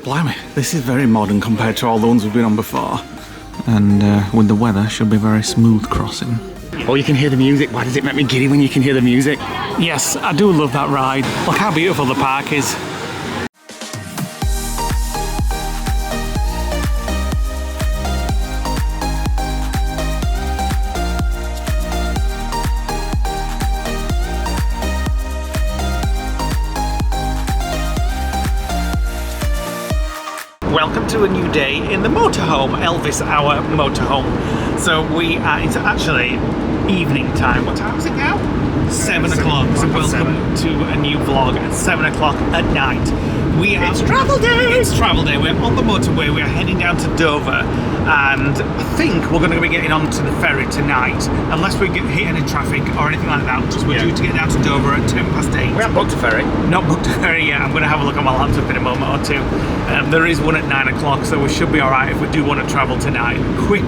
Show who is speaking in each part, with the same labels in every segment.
Speaker 1: Blimey, this is very modern compared to all the ones we've been on before. And with the weather, should be a very smooth crossing.
Speaker 2: Oh, you can hear the music. Why does it make me giddy when you can hear the music?
Speaker 1: Yes, I do love that ride. Look how beautiful the park is. Welcome to a new day in the motorhome, Elvis Hour motorhome. So we are, it's actually evening time. What time is it now? 7 o'clock. So welcome to a new vlog at 7 o'clock at night. It's travel day! It's travel day. We're on the motorway. We are heading down to Dover, and I think we're going to be getting onto the ferry tonight, unless we get hit any traffic or anything like that, because we're due to get down to Dover at 8:10.
Speaker 2: We haven't booked a ferry.
Speaker 1: Not booked a ferry yet. I'm going to have a look on my laptop in a moment or two. There is one at 9 o'clock, so we should be alright if we do want to travel tonight. Quick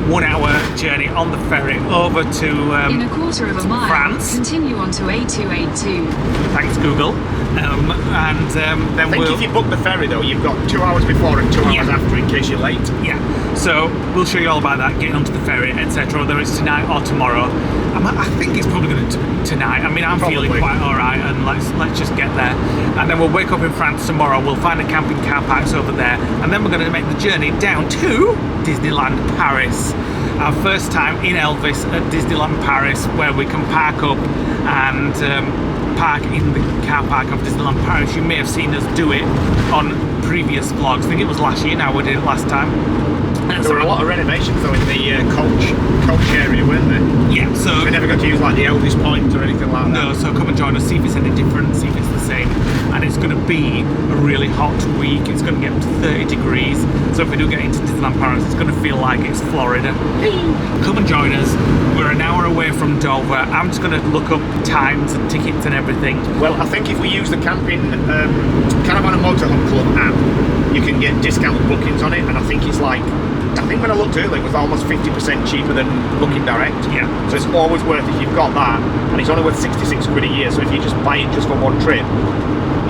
Speaker 1: 1 hour journey on the ferry over to
Speaker 3: in a quarter of a mile,
Speaker 1: France.
Speaker 3: Continue on to A282.
Speaker 1: Thanks, Google. Then
Speaker 2: I think if you book the ferry though, you've got 2 hours before and 2 hours after in case you're late.
Speaker 1: Yeah, so we'll show you all about that, getting onto the ferry, etc. Whether it's tonight or tomorrow. I think it's probably going to tonight. I mean, I'm feeling quite alright, and let's just get there. And then we'll wake up in France tomorrow. We'll find a camping car parks over there, and then we're going to make the journey down to Disneyland Paris. Our first time in Elvis at Disneyland Paris, where we can park up and park in the car park of Disneyland Paris. You may have seen us do it on previous vlogs. I think it was last year now we did it last time.
Speaker 2: There were a lot of renovations though in the coach area, weren't there?
Speaker 1: Yeah, so
Speaker 2: we never got to use like the Elvis point or anything like that.
Speaker 1: No, so come and join us, see if it's any different, see if it's the same. And it's going to be a really hot week. It's going to get up to 30 degrees. So if we do get into Disneyland Paris, it's going to feel like it's Florida. Come and join us. We're an hour away from Dover. I'm just going to look up times and tickets and everything.
Speaker 2: Well, I think if we use the camping Caravan and Motorhome Club app, you can get discounted bookings on it, and I think it's like, I think when I looked earlier, it was almost 50% cheaper than booking direct.
Speaker 1: Yeah.
Speaker 2: So it's always worth it if you've got that, and it's only worth 66 quid a year. So if you just buy it just for one trip,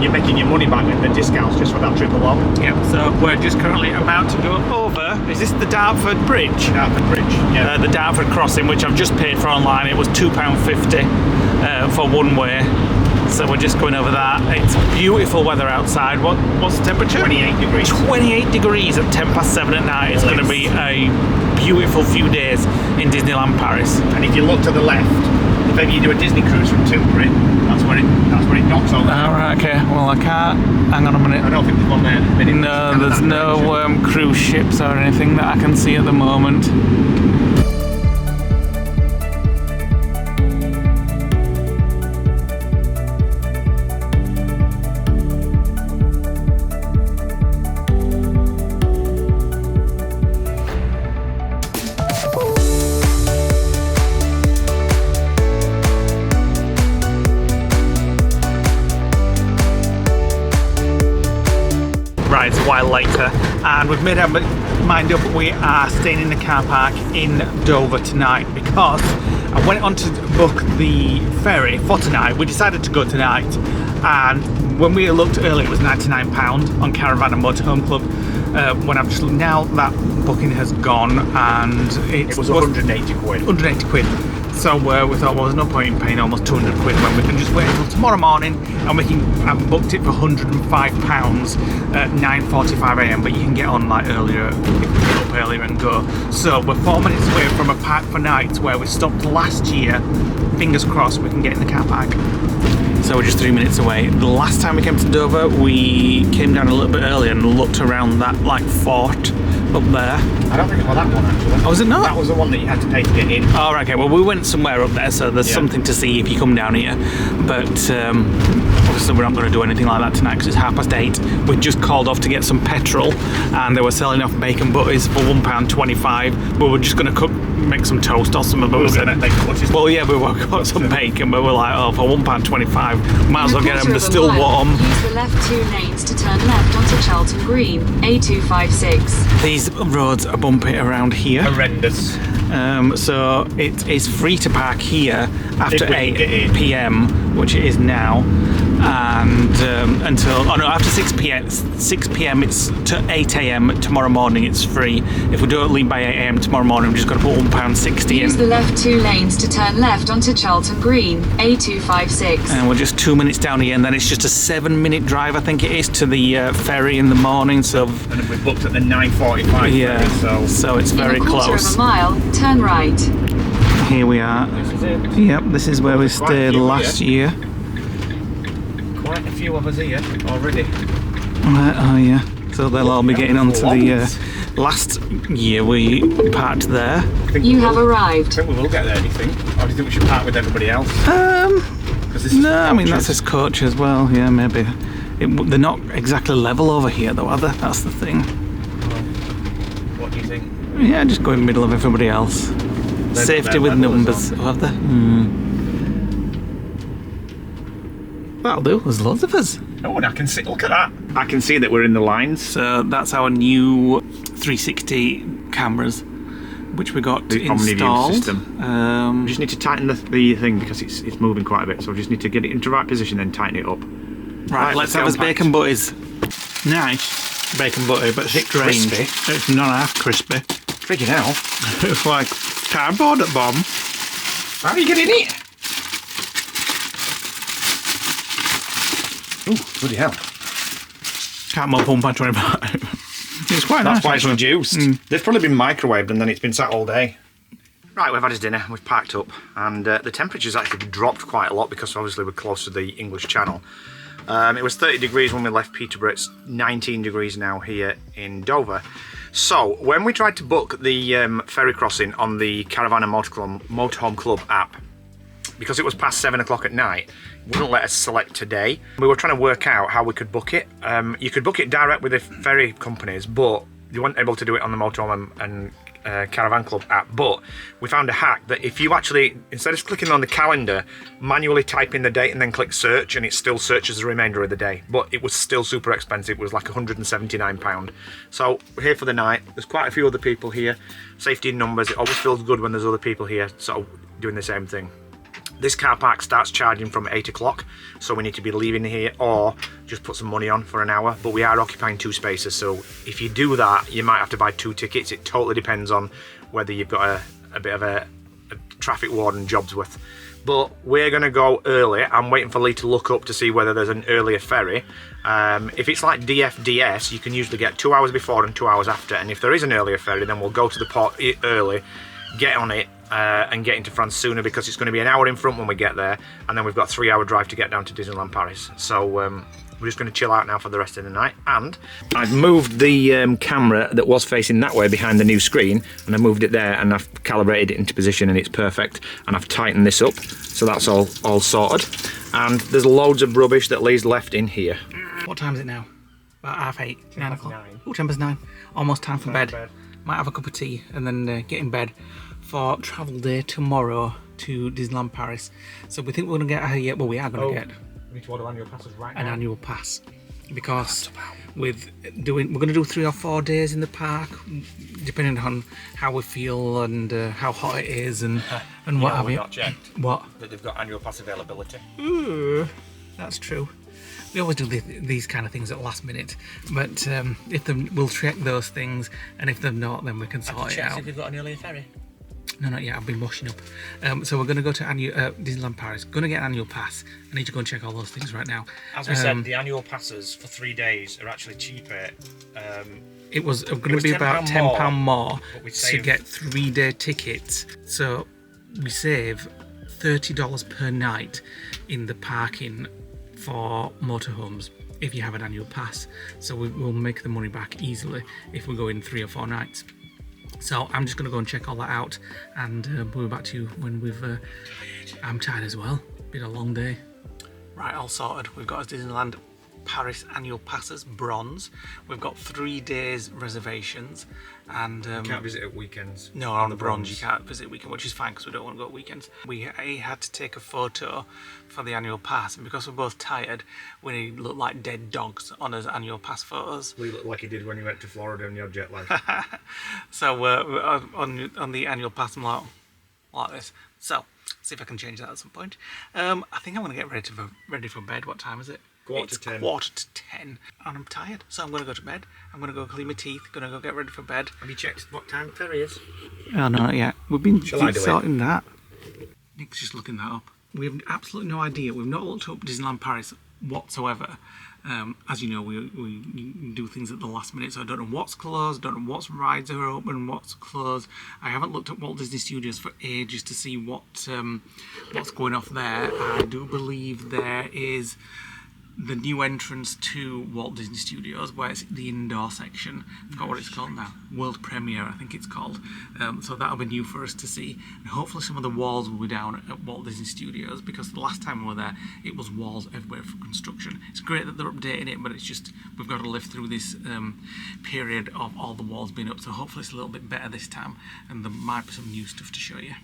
Speaker 2: you're making your money back and the discounts just for that trip alone.
Speaker 1: Yeah. So we're just currently about to go over. Is this the Dartford Bridge?
Speaker 2: Dartford Bridge. Yeah.
Speaker 1: The Dartford crossing, which I've just paid for online. It was £2.50 for one way. So we're just going over that. It's beautiful weather outside. What's the temperature?
Speaker 2: 28 degrees.
Speaker 1: 28 degrees at 7:10 at night. It's going to be a beautiful few days in Disneyland Paris.
Speaker 2: And if you look to the left, if maybe you do a Disney cruise from Tilbury, that's where it docks over.
Speaker 1: All right, okay. Well, I can't. Hang on a minute.
Speaker 2: I don't think there's one there.
Speaker 1: No, there's no cruise ships or anything that I can see at the moment. Right, it's a while later, and we've made our mind up. We are staying in the car park in Dover tonight because I went on to book the ferry for tonight. We decided to go tonight, and when we looked earlier, it was £99 on Caravan and Motorhome Club. When I've just looked now, that booking has gone, and it
Speaker 2: was 180 quid.
Speaker 1: 180 quid. So we thought, well, there's no point in paying almost 200 quid when we can just wait until tomorrow morning, and we can. I've booked it for £105 at 9:45 a.m. But you can get on like earlier if we get up earlier and go. So we're 4 minutes away from a park for nights where we stopped last year. Fingers crossed we can get in the car park. So we're just 3 minutes away. The last time we came to Dover, we came down a little bit earlier and looked around that like fort up there.
Speaker 2: I don't think it was that one actually.
Speaker 1: Oh, was it not?
Speaker 2: That was the one that you had to pay to get in.
Speaker 1: Oh, right, okay. Well, we went somewhere up there, so there's something to see if you come down here. But obviously we're not going to do anything like that tonight because it's 8:30. We just called off to get some petrol, and they were selling off bacon butties for £1.25. We were just going to make some toast or something. But we said, well, yeah, we got some bacon, but we're like, oh, for £1.25, might as well get them. They're still warm.
Speaker 3: Use the left 2 lanes to turn left onto Charlton Green, A256.
Speaker 1: These roads are bumpy around here.
Speaker 2: Horrendous.
Speaker 1: So it is free to park here after 8 PM, which it is now. and after 6 p.m. it's to 8 a.m. tomorrow morning. It's free. If we don't leave by 8 a.m. tomorrow morning, we've just got to put £1.60 in.
Speaker 3: Use the left 2 lanes to turn left onto Charlton Green, A256.
Speaker 1: And we're just 2 minutes down here, and then it's just a 7-minute drive, I think it is, to the ferry in the morning. So
Speaker 2: and we booked at the 9:45.
Speaker 1: Yeah.
Speaker 2: Ferry,
Speaker 1: so it's very
Speaker 3: In a quarter
Speaker 1: close.
Speaker 3: of a mile, turn right.
Speaker 1: Here we are.
Speaker 2: This is it.
Speaker 1: Yep, this is where we stayed last year.
Speaker 2: Quite a few of us here already.
Speaker 1: Oh yeah. So they'll all be getting onto the. Last year we parked there.
Speaker 3: You have arrived.
Speaker 2: I think we will get there. Do you think? Or do you think we should park with everybody else?
Speaker 1: No, I mean that's his coach as well. Yeah, maybe. They're not exactly level over here though, are they? That's the thing.
Speaker 2: What do you think?
Speaker 1: Yeah, just go in the middle of everybody else. Safety with numbers, have they? That'll do. There's loads of us.
Speaker 2: Oh, and I can see. Look at that. I can see that we're in the lines.
Speaker 1: So that's our new 360 cameras, which we got
Speaker 2: The
Speaker 1: installed.
Speaker 2: OmniView system. We just need to tighten the thing because it's moving quite a bit. So we just need to get it into the right position, then tighten it up.
Speaker 1: Right, let's have his bacon butties. Nice bacon butty, but thick range.
Speaker 2: Crispy.
Speaker 1: It's not half crispy.
Speaker 2: Freaking hell.
Speaker 1: It's like cardboard at bomb.
Speaker 2: How are you getting it? Oh, bloody hell.
Speaker 1: Can't more pump on 25. It's quite nice.
Speaker 2: That's why it's
Speaker 1: actually.
Speaker 2: reduced. They've probably been microwaved and then it's been sat all day. Right, we've had his dinner, we've packed up, and the temperature's actually dropped quite a lot because obviously we're close to the English Channel. It was 30 degrees when we left Peterborough, it's 19 degrees now here in Dover. So, when we tried to book the ferry crossing on the Caravan and Motorhome Club app, because it was past 7 o'clock at night, it wouldn't let us select today. We were trying to work out how we could book it. You could book it direct with the ferry companies, but you weren't able to do it on the Motorhome and Caravan Club app. But we found a hack that if you actually, instead of clicking on the calendar, manually type in the date and then click search, and it still searches the remainder of the day. But it was still super expensive. It was like £179. So we're here for the night. There's quite a few other people here. Safety in numbers. It always feels good when there's other people here sort of doing the same thing. This car park starts charging from 8 o'clock, so we need to be leaving here or just put some money on for an hour, but we are occupying 2 spaces, so if you do that, you might have to buy 2 tickets. It totally depends on whether you've got a bit of a traffic warden job's worth. But we're going to go early. I'm waiting for Lee to look up to see whether there's an earlier ferry. If it's like DFDS, you can usually get 2 hours before and 2 hours after, and if there is an earlier ferry, then we'll go to the port early, get on it, and get into France sooner, because it's going to be an hour in front when we get there, and then we've got a 3-hour drive to get down to Disneyland Paris. So we're just going to chill out now for the rest of the night. And I've moved the camera that was facing that way behind the new screen, and I moved it there, and I've calibrated it into position, and it's perfect. And I've tightened this up, so that's all sorted. And there's loads of rubbish that Lee's left in here.
Speaker 1: What time is it now? About 8:30, 9 o'clock. Oh, 9. Almost time for bed. Might have a cup of tea and then get in bed for travel day tomorrow to Disneyland Paris. So we think we're going to get we are going to get
Speaker 2: We need to order annual passes right
Speaker 1: an annual pass, because we're going to do 3 or 4 days in the park, depending on how we feel and how hot it is and what have you.
Speaker 2: Not checked.
Speaker 1: What?
Speaker 2: That they've got annual pass availability.
Speaker 1: That's true. We always do these kind of things at the last minute, but if we'll check those things, and if they're not, then we can sort it out.
Speaker 2: If you've got an earlier ferry.
Speaker 1: No, not yet. I've been washing up. So we're going to go to Disneyland Paris. Going to get an annual pass. I need to go and check all those things right now.
Speaker 2: As we said, the annual passes for 3 days are actually cheaper.
Speaker 1: It was going to be about £10 more to
Speaker 2: save...
Speaker 1: get 3-day tickets. So we save $30 per night in the parking for motorhomes if you have an annual pass. So we'll make the money back easily if we go in 3 or 4 nights. So I'm just going to go and check all that out, and we'll be back to you when we've... I'm tired as well. Been a long day. Right, all sorted. We've got our Disneyland Paris annual passes, bronze. We've got 3 days reservations, and
Speaker 2: you can't visit at weekends.
Speaker 1: No, on the bronze you can't visit weekend, which is fine because we don't want to go at weekends. We had to take a photo for the annual pass, and because we're both tired, we look like dead dogs on his annual pass photos.
Speaker 2: We look like you did when you went to Florida on your jet lag.
Speaker 1: So on the annual pass, I'm like this. So see if I can change that at some point. I think I'm going to get ready for bed. What time is it?
Speaker 2: Quarter to 10.
Speaker 1: Quarter to 10, and I'm tired, so I'm going to go to bed. I'm going to go clean my teeth. Going to go get ready for bed.
Speaker 2: Have you checked what time Ferry is?
Speaker 1: Oh, no, not yet. We've been sorting
Speaker 2: it?
Speaker 1: that. Nick's just looking that up. We have absolutely no idea. We've not looked up Disneyland Paris whatsoever. As you know, we do things at the last minute, so I don't know what's closed, don't know what rides are open, what's closed. I haven't looked at Walt Disney Studios for ages to see what's going off there. I do believe there is the new entrance to Walt Disney Studios, where it's the indoor section. I forgot what it's called now. World Premiere, I think it's called. So that'll be new for us to see. And hopefully some of the walls will be down at Walt Disney Studios, because the last time we were there, it was walls everywhere for construction. It's great that they're updating it, but it's just, we've got to live through this period of all the walls being up. So hopefully it's a little bit better this time, and there might be some new stuff to show you.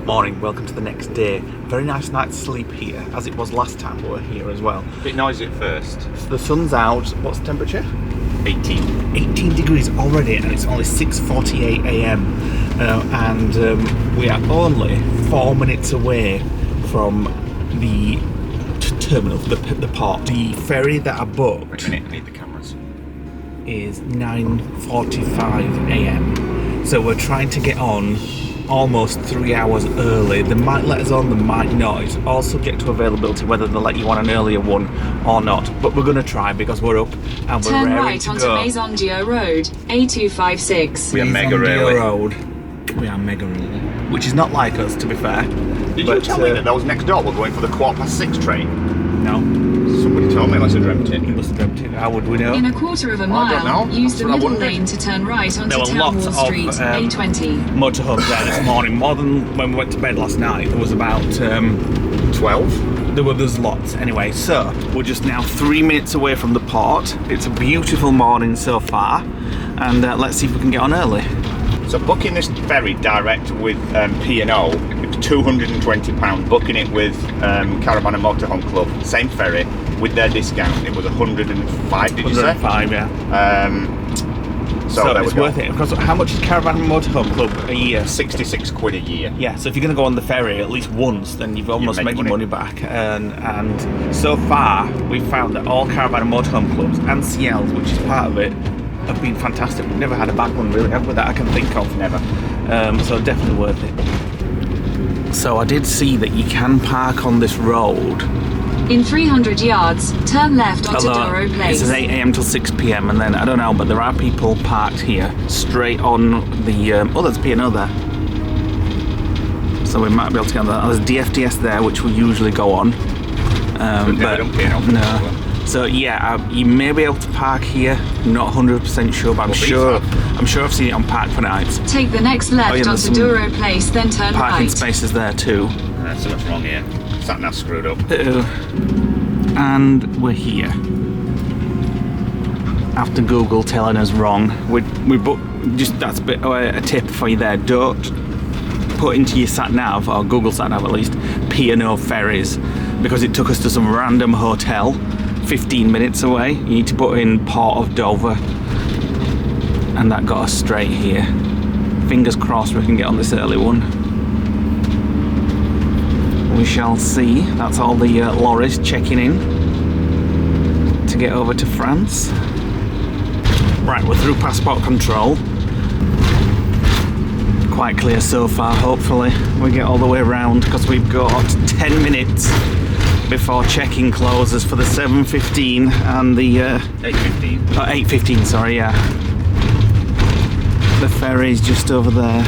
Speaker 1: Morning, welcome to the next day. Very nice night's sleep here, as it was last time we were here as well.
Speaker 2: A bit noisy at first.
Speaker 1: So the sun's out. What's the temperature?
Speaker 2: 18.
Speaker 1: 18 degrees already, and it's only 6:48 a.m. And we are only 4 minutes away from the terminal, the port. The ferry that I booked.
Speaker 2: Wait a minute, I need the cameras.
Speaker 1: Is 9:45 a.m. So we're trying to get on almost 3 hours early. They might let us on, they might not. It's all subject to availability, whether they let you on an earlier one or not. But we're going to try, because we're up and we're
Speaker 3: Turn
Speaker 1: raring
Speaker 3: right
Speaker 1: to
Speaker 3: onto
Speaker 1: go.
Speaker 3: Maison Dio Road, A256.
Speaker 2: We are mega
Speaker 1: Maison Dio
Speaker 2: early.
Speaker 1: Road. We are mega early. Which is not like us, to be fair.
Speaker 2: Did you tell me that those next door were going for the 6:15 train?
Speaker 1: No.
Speaker 2: Somebody told me, unless I dreamt it.
Speaker 1: You must have dreamt it. How would we know?
Speaker 3: In a quarter of a
Speaker 2: I don't
Speaker 3: mile,
Speaker 2: know.
Speaker 3: use
Speaker 2: That's
Speaker 3: the
Speaker 2: what I
Speaker 3: middle
Speaker 2: wondered.
Speaker 3: lane to turn right onto
Speaker 1: There were
Speaker 3: Town
Speaker 1: lots
Speaker 3: Hall
Speaker 1: of,
Speaker 3: Street, A20.
Speaker 1: Motorhomes there this morning, more than when we went to bed last night. There was about
Speaker 2: 12?
Speaker 1: there's lots. Anyway, so we're just now 3 minutes away from the port. It's a beautiful morning so far, and let's see if we can get on early.
Speaker 2: So booking this ferry direct with P&O, it was £220. Booking it with Caravan and Motorhome Club, same ferry, with their discount, it was 105, did you say?
Speaker 1: 105, yeah.
Speaker 2: So there
Speaker 1: it's
Speaker 2: we go.
Speaker 1: worth it. Because how much is Caravan and Motorhome Club a year?
Speaker 2: 66 quid a year.
Speaker 1: Yeah, so if you're going to go on the ferry at least once, then you've almost
Speaker 2: make
Speaker 1: made your
Speaker 2: money.
Speaker 1: money back. And so far, we've found that all Caravan and Motorhome Clubs and CLs, which is part of it, have been fantastic. We've never had a bad one really, have we, that I can think of?
Speaker 2: Never.
Speaker 1: So definitely worth it. So I did see that you can park on this road.
Speaker 3: In 300 yards, turn left onto
Speaker 1: Although
Speaker 3: Doro
Speaker 1: it
Speaker 3: Place.
Speaker 1: says 8 a.m. till 6 p.m. and then I don't know, but there are people parked here straight on the. Oh, there's P&O there. So we might be able to get on that. There's DFDS there, which we usually go on. But no. So yeah, you may be able to park here. Not 100% sure, but I'm sure I've seen it on Park for Nights.
Speaker 3: Take the next left
Speaker 1: there's
Speaker 3: onto
Speaker 1: some
Speaker 3: Doro Place, then turn
Speaker 1: Parking
Speaker 3: right.
Speaker 1: spaces there too.
Speaker 2: So what's wrong here? Sat nav screwed up.
Speaker 1: And we're here. After Google telling us wrong, we booked. Just that's a tip for you there. Don't put into your sat nav, or Google sat nav at least, P&O ferries, because it took us to some random hotel 15 minutes away. You need to put in Port of Dover, and that got us straight here. Fingers crossed we can get on this early one. We shall see. That's all the lorries checking in to get over to France. Right, we're through passport control. Quite clear so far, hopefully we get all the way around, because we've got 10 minutes before check-in closes for the 7:15 and the
Speaker 2: 8:15.
Speaker 1: 8:15, sorry, yeah. The ferry's just over there.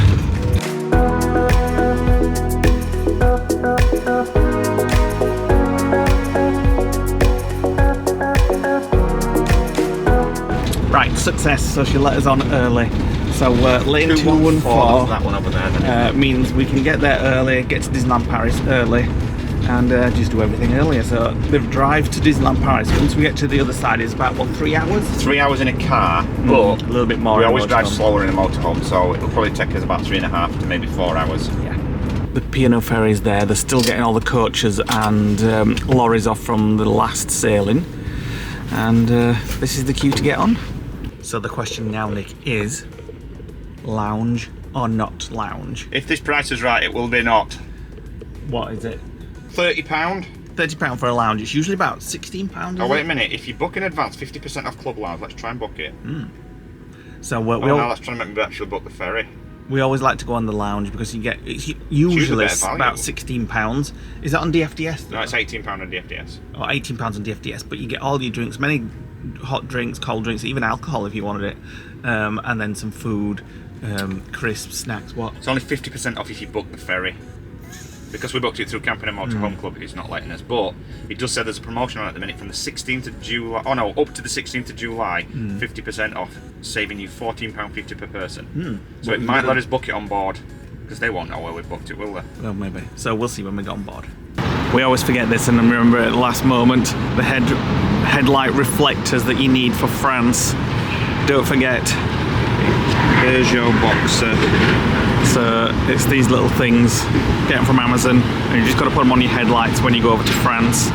Speaker 1: Right, success, so she let us on early. So lane 214,
Speaker 2: that one over there.
Speaker 1: means we can get there early, get to Disneyland Paris early, and just do everything earlier. So the drive to Disneyland Paris, once we get to the other side, is about, what, 3 hours?
Speaker 2: 3 hours in a car, but
Speaker 1: a little bit more.
Speaker 2: We always drive slower in a motorhome, so it'll probably take us about 3.5 to maybe 4 hours.
Speaker 1: Yeah. The P&O ferry's there. They're still getting all the coaches and lorries off from the last sailing, and this is the queue to get on. So the question now, Nick, is lounge or not lounge?
Speaker 2: If this price is right, it will be not.
Speaker 1: What is it?
Speaker 2: £30.
Speaker 1: £30 for a lounge. It's usually about £16.
Speaker 2: Oh, wait a minute. If you book in advance, 50% off club lounge. Let's try and book it.
Speaker 1: So
Speaker 2: no, let's try and make me actually book the ferry.
Speaker 1: We always like to go on the lounge because you get, it's usually about £16. Is that on DFDS?
Speaker 2: No, it's £18 on DFDS.
Speaker 1: Or £18 on DFDS, but you get all your drinks, many hot drinks, cold drinks, even alcohol if you wanted it, and then some food, crisps, snacks, what?
Speaker 2: It's only 50% off if you book the ferry. Because we booked it through Camping and Motorhome Club, it's not letting us. But it does say there's a promotion on at the minute from the 16th of July. Oh no, up to the 16th of July, 50% off, saving you £14.50 per person. So it might let us book it on board, because they won't know where we've booked it, will they?
Speaker 1: Well, maybe. So we'll see when we get on board. We always forget this, and then remember at the last moment, the headlight reflectors that you need for France. Don't forget.
Speaker 2: Peugeot Boxer.
Speaker 1: So it's these little things, get them from Amazon, and you just got to put them on your headlights when you go over to France.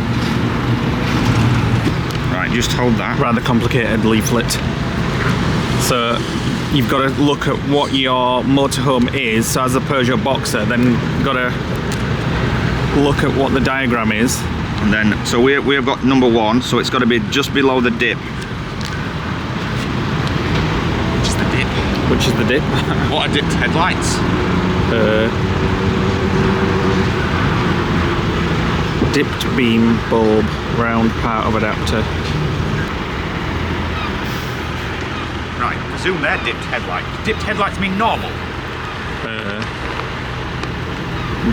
Speaker 2: Right, just hold that.
Speaker 1: Rather complicated leaflet. So you've got to look at what your motorhome is. So as a Peugeot Boxer, then you've got to look at what the diagram is.
Speaker 2: And then, so we've got number 1, so it's got to be just below the dip.
Speaker 1: Which is the dip?
Speaker 2: What are dipped headlights?
Speaker 1: Dipped beam, bulb, round part of adapter.
Speaker 2: Right, presume they're dipped headlights. Dipped headlights mean normal.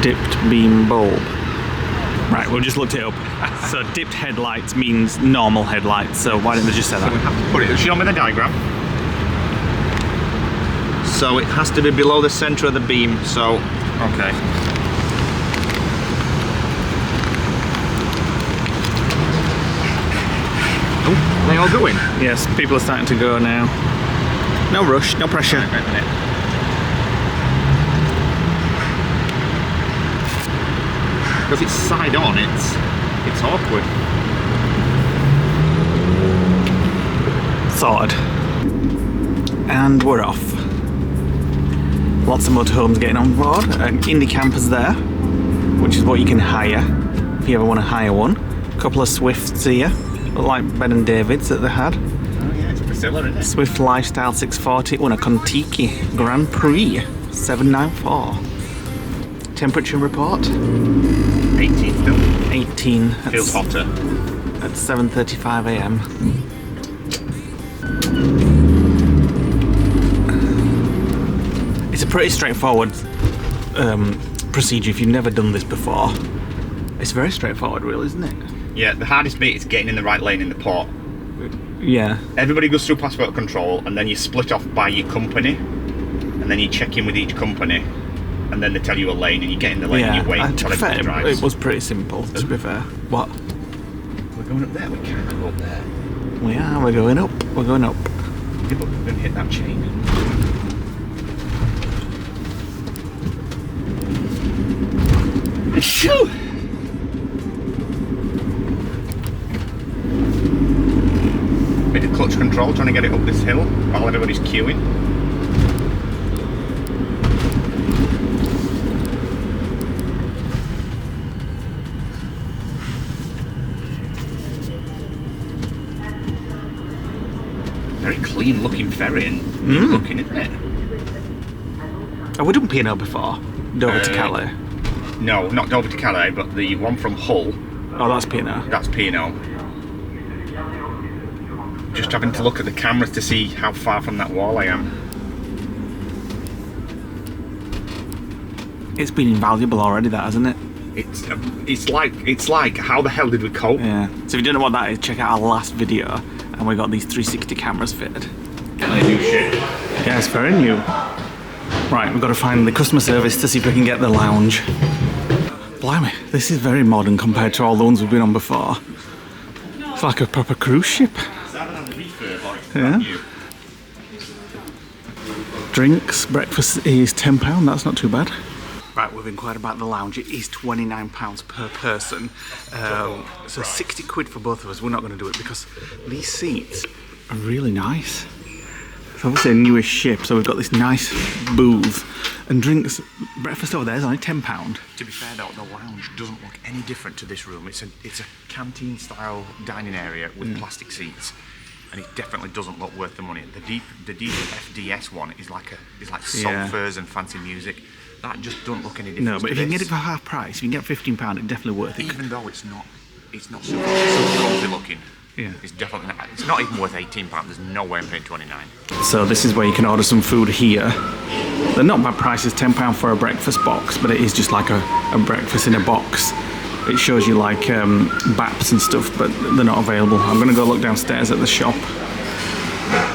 Speaker 1: Dipped beam bulb. Right, we've just looked it up. So dipped headlights means normal headlights, so why didn't they just say that?
Speaker 2: So we have to put it, show me the diagram. So it has to be below the centre of the beam, so, okay. Oh, they all going?
Speaker 1: Yes, people are starting to go now. No rush, no pressure.
Speaker 2: Wait a minute. Because it's side on, it's awkward.
Speaker 1: Sorted. And we're off. Lots of motorhomes getting on board. Indie campers there, which is what you can hire if you ever want to hire one. A couple of Swifts here, like Ben and David's that they had.
Speaker 2: Oh yeah, it's Priscilla, isn't it?
Speaker 1: Swift Lifestyle 640 won a Contiki Grand Prix 794. Temperature report?
Speaker 2: 18 still.
Speaker 1: 18.
Speaker 2: Feels hotter.
Speaker 1: At 7:35 a.m. It's a pretty straightforward procedure if you've never done this before. It's very straightforward, really, isn't it?
Speaker 2: Yeah, the hardest bit is getting in the right lane in the port.
Speaker 1: Yeah.
Speaker 2: Everybody goes through passport control, and then you split off by your company, and then you check in with each company, and then they tell you a lane, and you get in the lane and you wait until everybody drives.
Speaker 1: It was pretty simple, to be fair. What?
Speaker 2: We're going up there, we can't go up there.
Speaker 1: We are, we're going up, we're going up.
Speaker 2: Yeah, but we're going to hit that chain. Shoo! Bit of clutch control, trying to get it up this hill while everybody's queuing. Very clean looking ferry and neat looking, isn't it?
Speaker 1: Have we done P&O before? Dover to Calais?
Speaker 2: No, not Dover to Calais, but the one from Hull.
Speaker 1: Oh, that's P&O.
Speaker 2: That's P&O. Just having to look at the cameras to see how far from that wall I am.
Speaker 1: It's been invaluable already, that, hasn't it?
Speaker 2: It's like how the hell did we cope?
Speaker 1: Yeah. So if you don't know what that is, check out our last video, and we got these 360 cameras fitted.
Speaker 2: They do shit.
Speaker 1: Yeah, it's very new. Right, we've got to find the customer service to see if we can get the lounge. Blimey, this is very modern compared to all the ones we've been on before. It's like a proper cruise ship. Yeah. Drinks, breakfast is £10, that's not too bad. Right, we've inquired about the lounge. It is £29 per person. So 60 quid for both of us. We're not going to do it because these seats are really nice. It's obviously a newish ship, so we've got this nice booth. And drinks, breakfast over there is only £10.
Speaker 2: To be fair though, the lounge doesn't look any different to this room. It's a canteen style dining area with plastic seats. And it definitely doesn't look worth the money. The diesel FDS one is like sulphurs and fancy music. That just don't look any different.
Speaker 1: No, but if you can get it for half price, if you can get £15, it's definitely worth it.
Speaker 2: Even though it's not so comfy looking.
Speaker 1: Yeah.
Speaker 2: It's definitely not, it's not even worth £18. There's no way I'm paying 29.
Speaker 1: So this is where you can order some food here. They're not bad prices, £10 for a breakfast box, but it is just like a breakfast in a box. It shows you like baps and stuff, but they're not available. I'm gonna go look downstairs at the shop,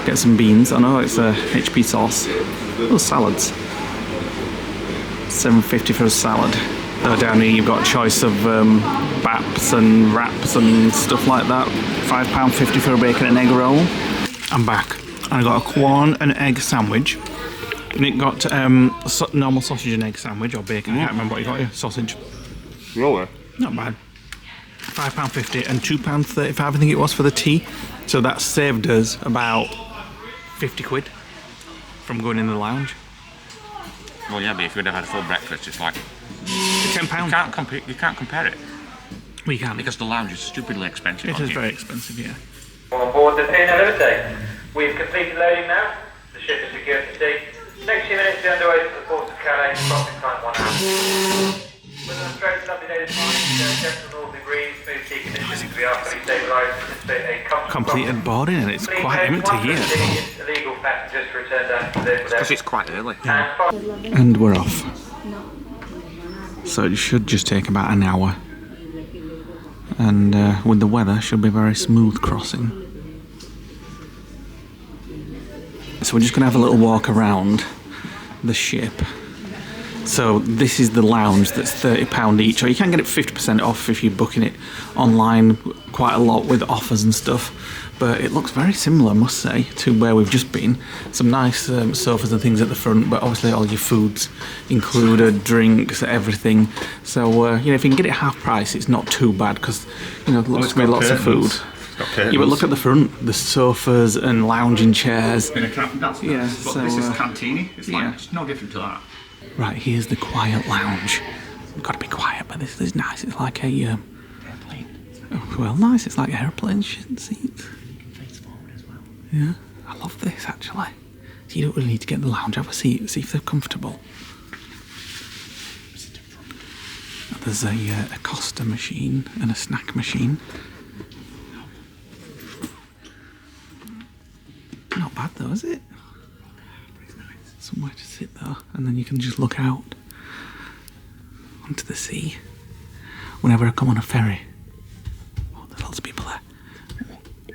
Speaker 1: get some beans. I know it's a HP sauce. Oh, salads. $7.50 for a salad. Down here you've got a choice of baps and wraps and stuff like that. £5.50 for a bacon and egg roll. I'm back. I got a corn and egg sandwich. Nick got normal sausage and egg sandwich or bacon. I can't remember what you got here. Sausage.
Speaker 2: Really?
Speaker 1: Not bad. £5.50 and £2.35 I think it was for the tea. So that saved us about 50 quid from going in the lounge.
Speaker 2: Well, yeah, but if you'd have had a full breakfast, it's like
Speaker 1: £10.
Speaker 2: You can't compare it.
Speaker 1: We can't.
Speaker 2: Because the lounge is stupidly expensive.
Speaker 1: It is very expensive, yeah.
Speaker 4: On board the P&O Liberty. We've completed loading now. The ship is secured to sea. Next few minutes, we're underway to the port of Calais. Crossing time 1 hour. With a straight lovely day this morning, gentle northerly breeze, smooth sea conditions. We are fully stabilised. Anticipate a
Speaker 1: completed boarding, and it's quite empty here.
Speaker 4: Illegal passengers to return down to the
Speaker 2: Because it's quite early.
Speaker 1: And we're off. So it should just take about an hour. And with the weather, should be a very smooth crossing. So we're just going to have a little walk around the ship. So this is the lounge that's £30 each, or you can get it 50% off if you're booking it online quite a lot with offers and stuff. But it looks very similar, I must say, to where we've just been. Some nice sofas and things at the front, but obviously all your food's included, drinks, everything. So you know, if you can get it half price, it's not too bad because there's to be lots of food. Yeah, but look at the front, the sofas and lounging chairs.
Speaker 2: Yeah, so this is cantini. It's it's no different to that.
Speaker 1: Right, here's the quiet lounge. We've got to be quiet, but this is nice. It's like a airplane. Oh, well, nice. It's like airplane seats.
Speaker 2: Face forward as well.
Speaker 1: Yeah, I love this actually. So you don't really need to get in the lounge. Have a seat, see if they're comfortable. There's a Costa machine and a snack machine. Not bad though, is it? Somewhere to sit there, and then you can just look out onto the sea. Whenever I come on a ferry, there's lots of people there.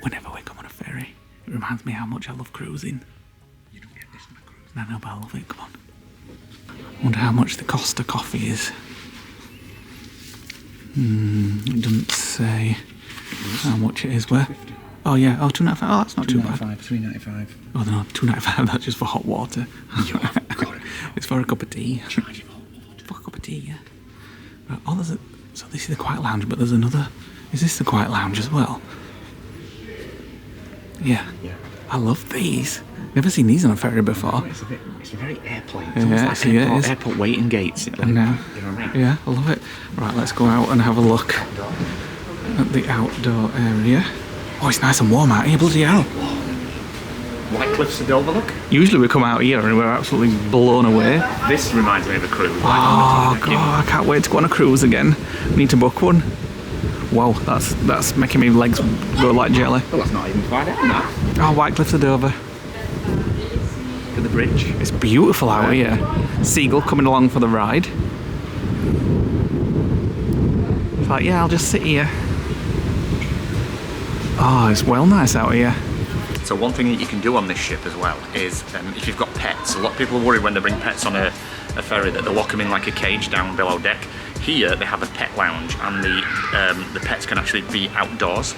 Speaker 1: Whenever we come on a ferry, it reminds me how much I love cruising. You don't get this on a cruise. I know, but I love it. Come on. I wonder how much the Costa coffee is. It doesn't say how much it is. Where? Oh yeah, £2.95. Oh, that's not too bad.
Speaker 2: £3.95.
Speaker 1: Oh no, £2.95. That's just for hot water. It's for a cup of tea. For a cup of tea, yeah. Right, so this is the quiet lounge, but there's another. Is this the quiet lounge as well? Yeah. I love these. Never seen these on a ferry before.
Speaker 2: It's very airplane.
Speaker 1: It's like
Speaker 2: airport waiting gates.
Speaker 1: Yeah, I love it. Right, let's go out and have a look at the outdoor area. Oh, it's nice and warm out here, bloody hell.
Speaker 2: White Cliffs of Dover, look.
Speaker 1: Usually we come out here and we're absolutely blown away.
Speaker 2: This reminds me of a cruise.
Speaker 1: Oh god, I can't wait to go on a cruise again. We need to book one. Wow, that's making my legs go like jelly.
Speaker 2: Well, that's not even quite out that.
Speaker 1: Oh, White Cliffs of Dover.
Speaker 2: Look at the bridge.
Speaker 1: It's beautiful out here. Seagull coming along for the ride. It's like, yeah, I'll just sit here. Oh, it's well nice out here.
Speaker 2: So one thing that you can do on this ship as well is if you've got pets, a lot of people are worried when they bring pets on a ferry that they lock them in like a cage down below deck. Here they have a pet lounge, and the pets can actually be outdoors.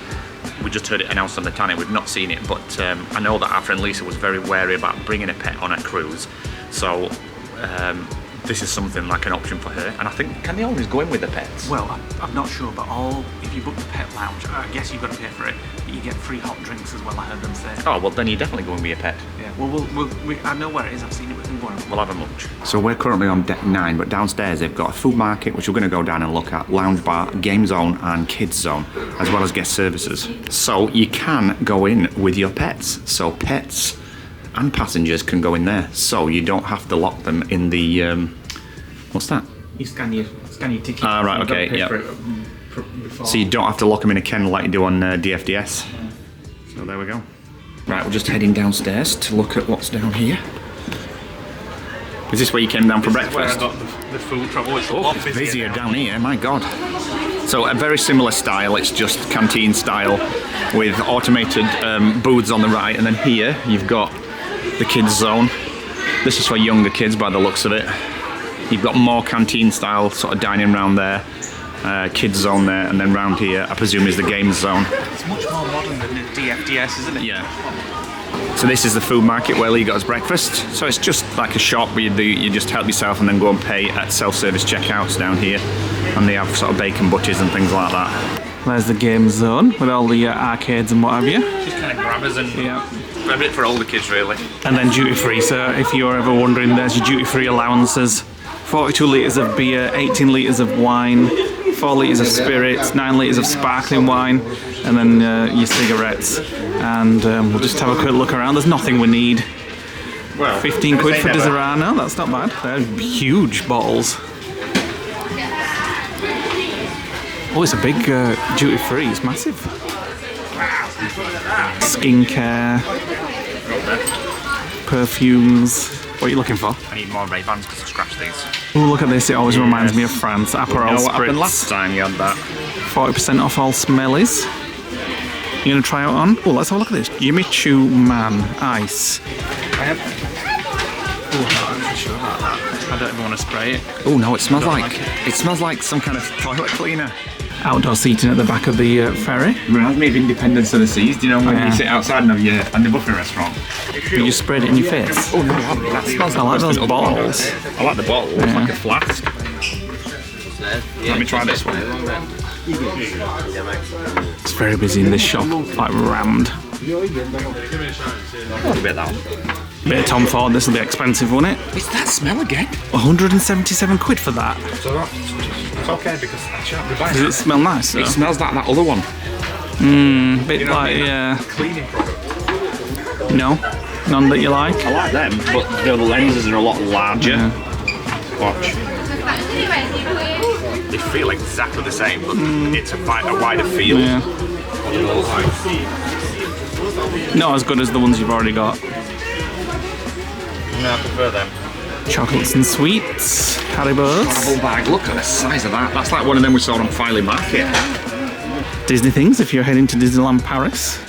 Speaker 2: We just heard it announced on the tannoy. We've not seen it, but I know that our friend Lisa was very wary about bringing a pet on a cruise. So this is something like an option for her. And I think, can the owners go in with the pets?
Speaker 1: Well, I'm not sure, but if you book the pet lounge, I guess you've got to pay for it, but you get free hot drinks as well, I heard them say.
Speaker 2: Oh, well then you definitely go in with your pet.
Speaker 1: Yeah, well, I know where it is, I've seen it, we can go in.
Speaker 2: We'll have a munch. So we're currently on deck 9, but downstairs they've got a food market, which we're going to go down and look at, lounge bar, game zone and kids zone, as well as guest services. So you can go in with your pets. So pets and passengers can go in there. So you don't have to lock them in the, what's that?
Speaker 1: You scan your ticket.
Speaker 2: Ah, right, okay, yeah. So you don't have to lock them in a kennel like you do on DFDS. So there we go. Right, we're just heading downstairs to look at what's down here. Is this where you came down for breakfast?
Speaker 1: Where I got the food trouble. It's a lot
Speaker 2: busier down here, my God. So a very similar style, it's just canteen style with automated booths on the right, and then here you've got the kids zone. This is for younger kids by the looks of it. You've got more canteen style sort of dining around there, kids zone there, and then round here I presume is the games zone.
Speaker 1: It's much more modern than the DFDS, isn't it?
Speaker 2: Yeah. So this is the food market where Lee got his breakfast. So it's just like a shop where you just help yourself and then go and pay at self-service checkouts down here, and they have sort of bacon butchers and things like that.
Speaker 1: There's the game zone with all the arcades and what have you.
Speaker 2: Just kind of grabbers and a bit for older kids really.
Speaker 1: And then duty free, so if you're ever wondering, there's your duty free allowances. 42 litres of beer, 18 litres of wine, 4 litres of spirits, 9 litres of sparkling wine, and then your cigarettes. And we'll just have a quick look around. There's nothing we need.
Speaker 2: Well,
Speaker 1: 15 quid for Desirano, that's not bad. They're huge bottles. Oh, it's a big duty free, it's massive. Skincare, perfumes. What are you looking for?
Speaker 2: I need more Ray-Bans because I scratched these.
Speaker 1: Oh, look at this, it always reminds me of France. Aperol
Speaker 2: You know what happened
Speaker 1: Spritz.
Speaker 2: last time you had that?
Speaker 1: 40% off all smellies. You gonna try it on? Oh, let's have a look at this. Jimmy Choo Man Ice.
Speaker 2: I have.
Speaker 1: Oh, I'm not sure about that. I don't even want to spray it.
Speaker 2: Oh no, it smells like it smells like some kind of toilet cleaner.
Speaker 1: Outdoor seating at the back of the ferry.
Speaker 2: Reminds me of Independence of the Seas. Do you know when you sit outside of the buffet restaurant?
Speaker 1: You just sprayed it in your face.
Speaker 2: Oh no, that smells.
Speaker 1: I like those bottles.
Speaker 2: I like the bottle. It's like a flask. Let me try this one.
Speaker 1: It's very busy in this shop, like rammed.
Speaker 2: Look at that.
Speaker 1: Bit of Tom Ford, this will be expensive, won't it?
Speaker 2: It's that smell again.
Speaker 1: 177 quid for that.
Speaker 2: So it's okay because I shan't be buying
Speaker 1: Does it smell nice though?
Speaker 2: It smells like that other one.
Speaker 1: Bit
Speaker 2: You know
Speaker 1: like,
Speaker 2: what I mean?
Speaker 1: yeah.
Speaker 2: Cleaning product.
Speaker 1: No? None that you like?
Speaker 2: I like them, but the lenses are a lot larger.
Speaker 1: Yeah.
Speaker 2: Watch. They feel exactly the same, but it's a wider field.
Speaker 1: Yeah. Not as good as the ones you've already got.
Speaker 2: No, I prefer them.
Speaker 1: Chocolates and sweets, Haribo's.
Speaker 2: Travel bag, look at the size of that. That's like one of them we saw on Filey Market.
Speaker 1: Disney things if you're heading to Disneyland Paris.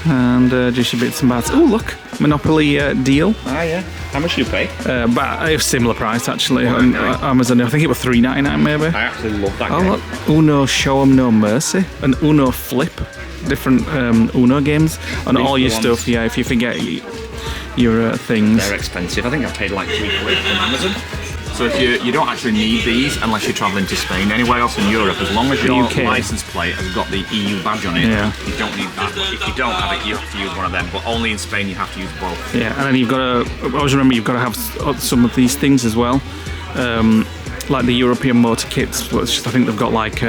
Speaker 1: And just your bits and bats. Oh, look, Monopoly deal.
Speaker 2: Ah, yeah. How much do you pay?
Speaker 1: But a similar price actually on Amazon. I think it was $3.99 maybe.
Speaker 2: I actually love that
Speaker 1: Oh,
Speaker 2: game.
Speaker 1: look, Uno Show 'em No Mercy and Uno Flip. Different Uno games and all your
Speaker 2: ones.
Speaker 1: stuff. Yeah, if you forget your things.
Speaker 2: They're expensive. I think I paid like £3 from Amazon. So if you don't actually need these unless you're travelling to Spain. Anywhere else in Europe, as long as your
Speaker 1: UK.
Speaker 2: licence plate has got the EU badge on it,
Speaker 1: Yeah.
Speaker 2: you don't need that. But if you don't have it, you have to use one of them. But only in Spain you have to use both.
Speaker 1: Yeah, and then you've got to always remember you've got to have some of these things as well, like the European motor kits. Which I think they've got like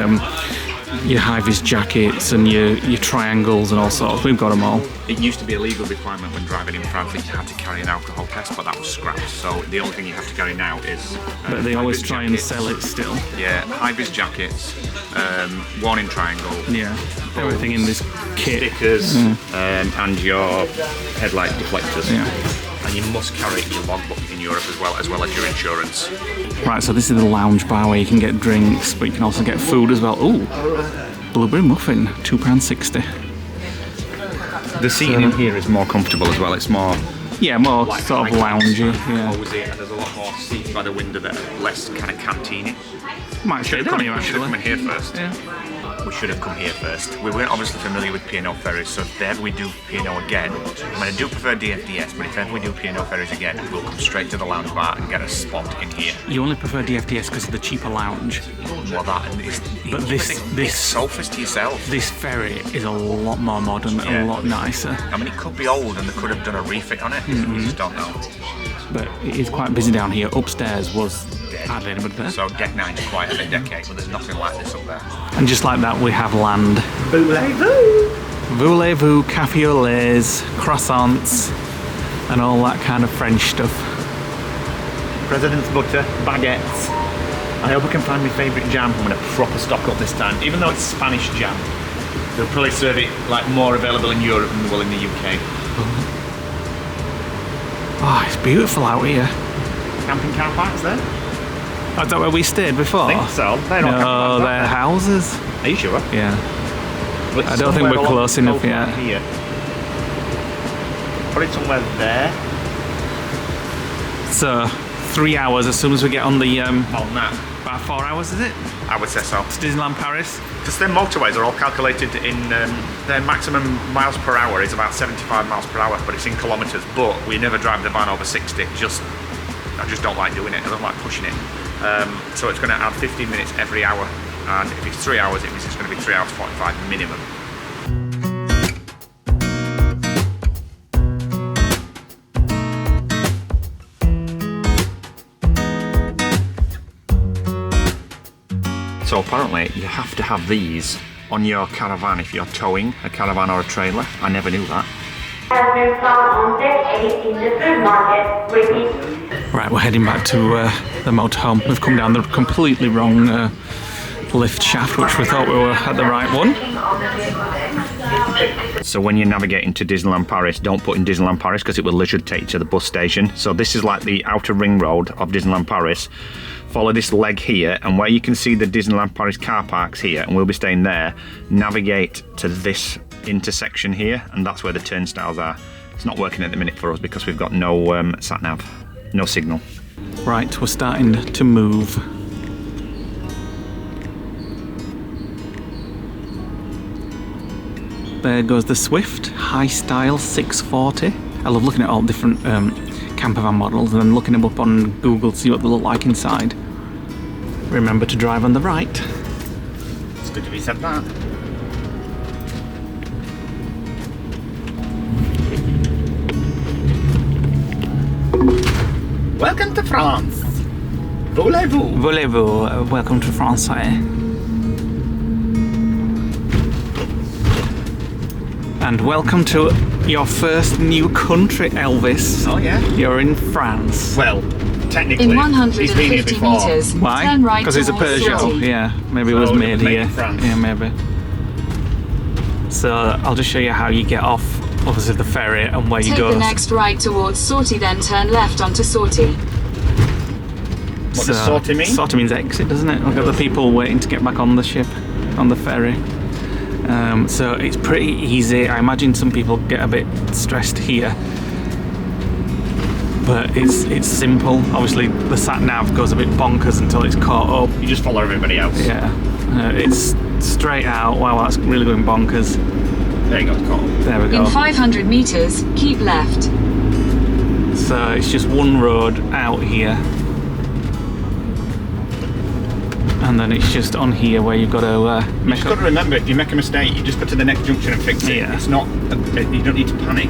Speaker 1: your high-vis jackets and your triangles and all sorts. We've got them all.
Speaker 2: It used to be a legal requirement when driving in France that you had to carry an alcohol test, but that was scrapped. So the only thing you have to carry now is.
Speaker 1: But they always
Speaker 2: high-vis
Speaker 1: try and
Speaker 2: jackets.
Speaker 1: sell it still.
Speaker 2: Yeah, high-vis jackets, warning triangle,
Speaker 1: Yeah, everything in this kit.
Speaker 2: stickers, and your headlight deflectors.
Speaker 1: Yeah.
Speaker 2: And you must carry your logbook in Europe as well as your insurance.
Speaker 1: Right, so this is the lounge bar where you can get drinks, but you can also get food as well. Ooh, blueberry muffin, £2.60.
Speaker 2: The seating in here is more comfortable as well. It's more
Speaker 1: Yeah, more
Speaker 2: like
Speaker 1: sort of
Speaker 2: high
Speaker 1: loungy.
Speaker 2: class,
Speaker 1: Yeah.
Speaker 2: cozy, and there's a lot more seats by the window that are less kind of canteeny.
Speaker 1: Might
Speaker 2: Should
Speaker 1: stay
Speaker 2: have come,
Speaker 1: down here
Speaker 2: we should have come in
Speaker 1: actually.
Speaker 2: here first.
Speaker 1: Yeah.
Speaker 2: We should have come here first. We weren't obviously familiar with P&O ferries, so if ever we do P&O again, I mean, I do prefer DFDS, but if ever we do P&O ferries again, we'll come straight to the lounge bar and get a spot in here.
Speaker 1: You only prefer DFDS because of the cheaper lounge.
Speaker 2: Well, that and it's,
Speaker 1: But this
Speaker 2: sofas to yourself.
Speaker 1: This ferry is a lot more modern,
Speaker 2: Yeah.
Speaker 1: a lot nicer.
Speaker 2: I mean, it could be old and they could have done a refit on it. We just don't know.
Speaker 1: But it is quite busy down here. Upstairs was hardly anybody there.
Speaker 2: So deck 9's quite a decade, but there's nothing like this up there.
Speaker 1: And just like that, we have land.
Speaker 2: Voulez-vous!
Speaker 1: Voulez-vous, café au lait, croissants, and all that kind of French stuff.
Speaker 2: President's butter, baguettes. I hope I can find my favourite jam. I'm going to proper stock up this time, even though it's Spanish jam. They'll probably serve it like more available in Europe than they will in the UK.
Speaker 1: Oh, it's beautiful out here.
Speaker 2: Camping car parks there?
Speaker 1: Oh, is that where we stayed before?
Speaker 2: I think so. They're not camping
Speaker 1: No,
Speaker 2: parks,
Speaker 1: they're houses.
Speaker 2: Are you sure?
Speaker 1: Yeah.
Speaker 2: Well,
Speaker 1: I don't think we're close enough yet.
Speaker 2: Here. Put it somewhere there.
Speaker 1: So, 3 hours as soon as we get on the,
Speaker 2: On that.
Speaker 1: about 4 hours, is it?
Speaker 2: I would say so.
Speaker 1: It's Disneyland Paris.
Speaker 2: Because their motorways are all calculated in, their maximum miles per hour is about 75 miles per hour, but it's in kilometres. But we never drive the van over 60. I just don't like doing it. I don't like pushing it. So it's going to add 15 minutes every hour. And if it's 3 hours, it means it's going to be 3 hours 45 minimum. So apparently you have to have these on your caravan if you're towing a caravan or a trailer. I never knew that.
Speaker 5: Has been found on deck 8 in the food market. Repeat.
Speaker 1: Right, we're heading back to the motorhome. We've come down the completely wrong lift shaft, which we thought we were at the right one.
Speaker 2: So when you're navigating to Disneyland Paris, don't put in Disneyland Paris because it will literally take you to the bus station. So this is like the outer ring road of Disneyland Paris. Follow this leg here, and where you can see the Disneyland Paris car parks here, and we'll be staying there, navigate to this intersection here, and that's where the turnstiles are. It's not working at the minute for us because we've got no sat-nav, no signal.
Speaker 1: Right, we're starting to move. There goes the Swift High Style 640. I love looking at all different camper van models and then looking them up on Google to see what they look like inside. Remember to drive on the right.
Speaker 2: It's good to be said that. Welcome to France. Voulez-vous?
Speaker 1: Voulez-vous, welcome to France. And welcome to your first new country, Elvis.
Speaker 2: Oh yeah?
Speaker 1: You're in France.
Speaker 2: Well, technically,
Speaker 3: In
Speaker 2: he's been here
Speaker 3: 150
Speaker 2: before.
Speaker 3: meters,
Speaker 1: Why?
Speaker 3: turn right
Speaker 1: Because it's a
Speaker 3: towards
Speaker 1: Peugeot.
Speaker 3: City.
Speaker 1: Yeah, maybe it was
Speaker 2: So,
Speaker 1: made
Speaker 2: made
Speaker 1: here.
Speaker 2: in France.
Speaker 1: Yeah, maybe. So I'll just show you how you get off, obviously, the ferry and where you
Speaker 3: Take
Speaker 1: go.
Speaker 3: the next right towards Sortie, then turn left onto Sortie.
Speaker 2: What does sortie mean?
Speaker 1: Sortie means exit, doesn't it? We've got the people waiting to get back on the ship, on the ferry. So it's pretty easy. I imagine some people get a bit stressed here, but it's simple. Obviously, the sat nav goes a bit bonkers until it's caught up.
Speaker 2: You just follow everybody else.
Speaker 1: Yeah, it's straight out. Wow, that's really going bonkers.
Speaker 2: There you go, it's caught up.
Speaker 1: There we go.
Speaker 3: In 500 meters, keep left.
Speaker 1: So it's just one road out here. And then it's just on here where you've got to
Speaker 2: You
Speaker 1: make
Speaker 2: just got to remember, if you make a mistake, you just go to the next junction and fix it.
Speaker 1: Yeah.
Speaker 2: It's not, you don't need to panic.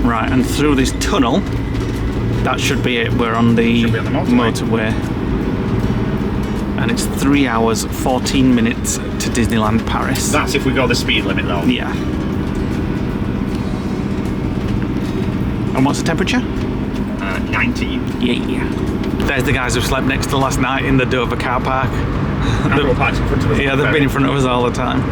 Speaker 1: Right, and through this tunnel, that should be it. We're on the,
Speaker 2: Should be on the motorway.
Speaker 1: And it's 3 hours, 14 minutes to Disneyland Paris.
Speaker 2: That's if we go the speed limit though.
Speaker 1: Yeah. And what's the temperature?
Speaker 2: 19.
Speaker 1: Yeah. There's the guys who slept next to last night in the Dover car park.
Speaker 2: They're all parked in front of us.
Speaker 1: Yeah, they've been in front of us all the time.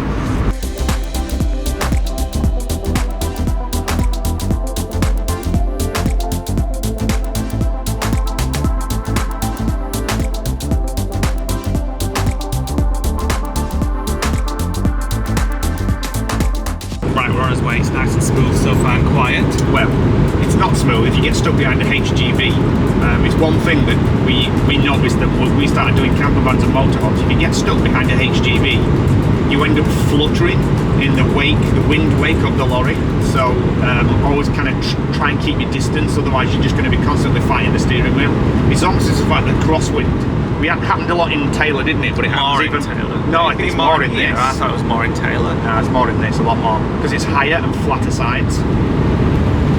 Speaker 1: quiet.
Speaker 2: Well, it's not smooth if you get stuck behind a HGV. It's one thing that we noticed that when we started doing camper vans and motorhomes. If you get stuck behind a HGV, you end up fluttering in the wind wake of the lorry. So always kind of try and keep your distance, otherwise you're just going to be constantly fighting the steering wheel. It's almost as if like the crosswind. We had happened a lot in Taylor, didn't it? But it happens even.
Speaker 1: Taylor.
Speaker 2: No, I think it's more in this.
Speaker 1: I thought it was more in Taylor.
Speaker 2: No, it's more in this, a lot more, because it's higher and flatter sides.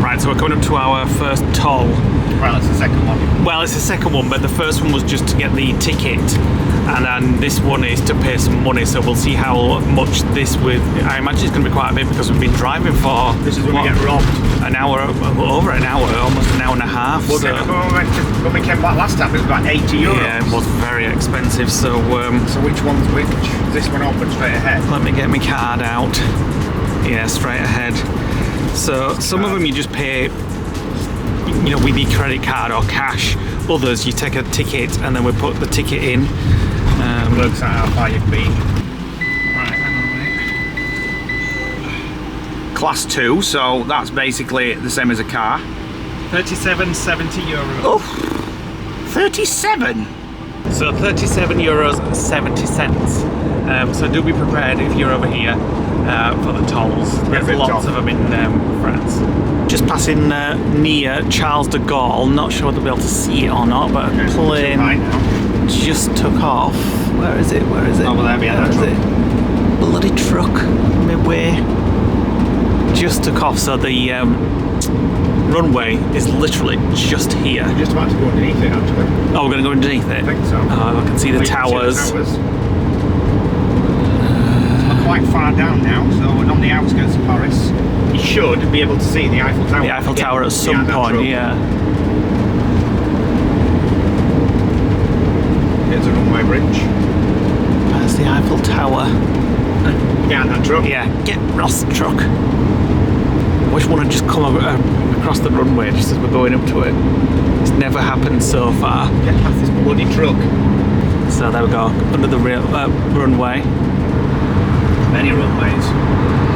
Speaker 1: Right, so we're coming up to our first toll.
Speaker 2: Well, it's the second one.
Speaker 1: Well, it's the second one, but the first one was just to get the ticket, and then this one is to pay some money. So we'll see how much this would. I imagine it's going to be quite a bit because we've been driving for.
Speaker 2: This is when we get robbed.
Speaker 1: An hour, over an hour, almost an hour and a half.
Speaker 2: Well,
Speaker 1: so.
Speaker 2: when we came back last time, it was about €80.
Speaker 1: Yeah, it was very expensive. So.
Speaker 2: So which one's which? This one open straight ahead.
Speaker 1: Let me get my card out. Yeah, straight ahead. So some of them you just pay, with your credit card or cash. Others you take a ticket and then we put the ticket in.
Speaker 2: Works out how far you've been.
Speaker 1: Right, hang on a minute.
Speaker 2: Class 2, so that's basically the same as a car.
Speaker 1: €37.70.
Speaker 2: Oh, 37.
Speaker 1: So €37.70. So do be prepared if you're over here for the tolls. There's lots of them in France. Just passing near Charles de Gaulle. Not sure they'll be able to see it or not, but a plane just took off. Where is it? Where is it?
Speaker 2: Over there behind that truck.
Speaker 1: Bloody truck midway. Just took off. So the runway is literally just here.
Speaker 2: We're just about to go underneath it, actually.
Speaker 1: Oh, we're going to go underneath it?
Speaker 2: I think so.
Speaker 1: Oh, I can see the towers.
Speaker 2: We're quite far down now, so we're on the outskirts of Paris. You should be able to see the Eiffel Tower.
Speaker 1: The Eiffel Tower at some point, yeah.
Speaker 2: Here's a runway bridge.
Speaker 1: Where's the Eiffel Tower?
Speaker 2: Behind that truck.
Speaker 1: Yeah, get Ross' truck. I wish one had just come across the runway just as we're going up to it. It's never happened so far.
Speaker 2: Get past this bloody truck.
Speaker 1: So there we go, under the runway.
Speaker 2: Many runways.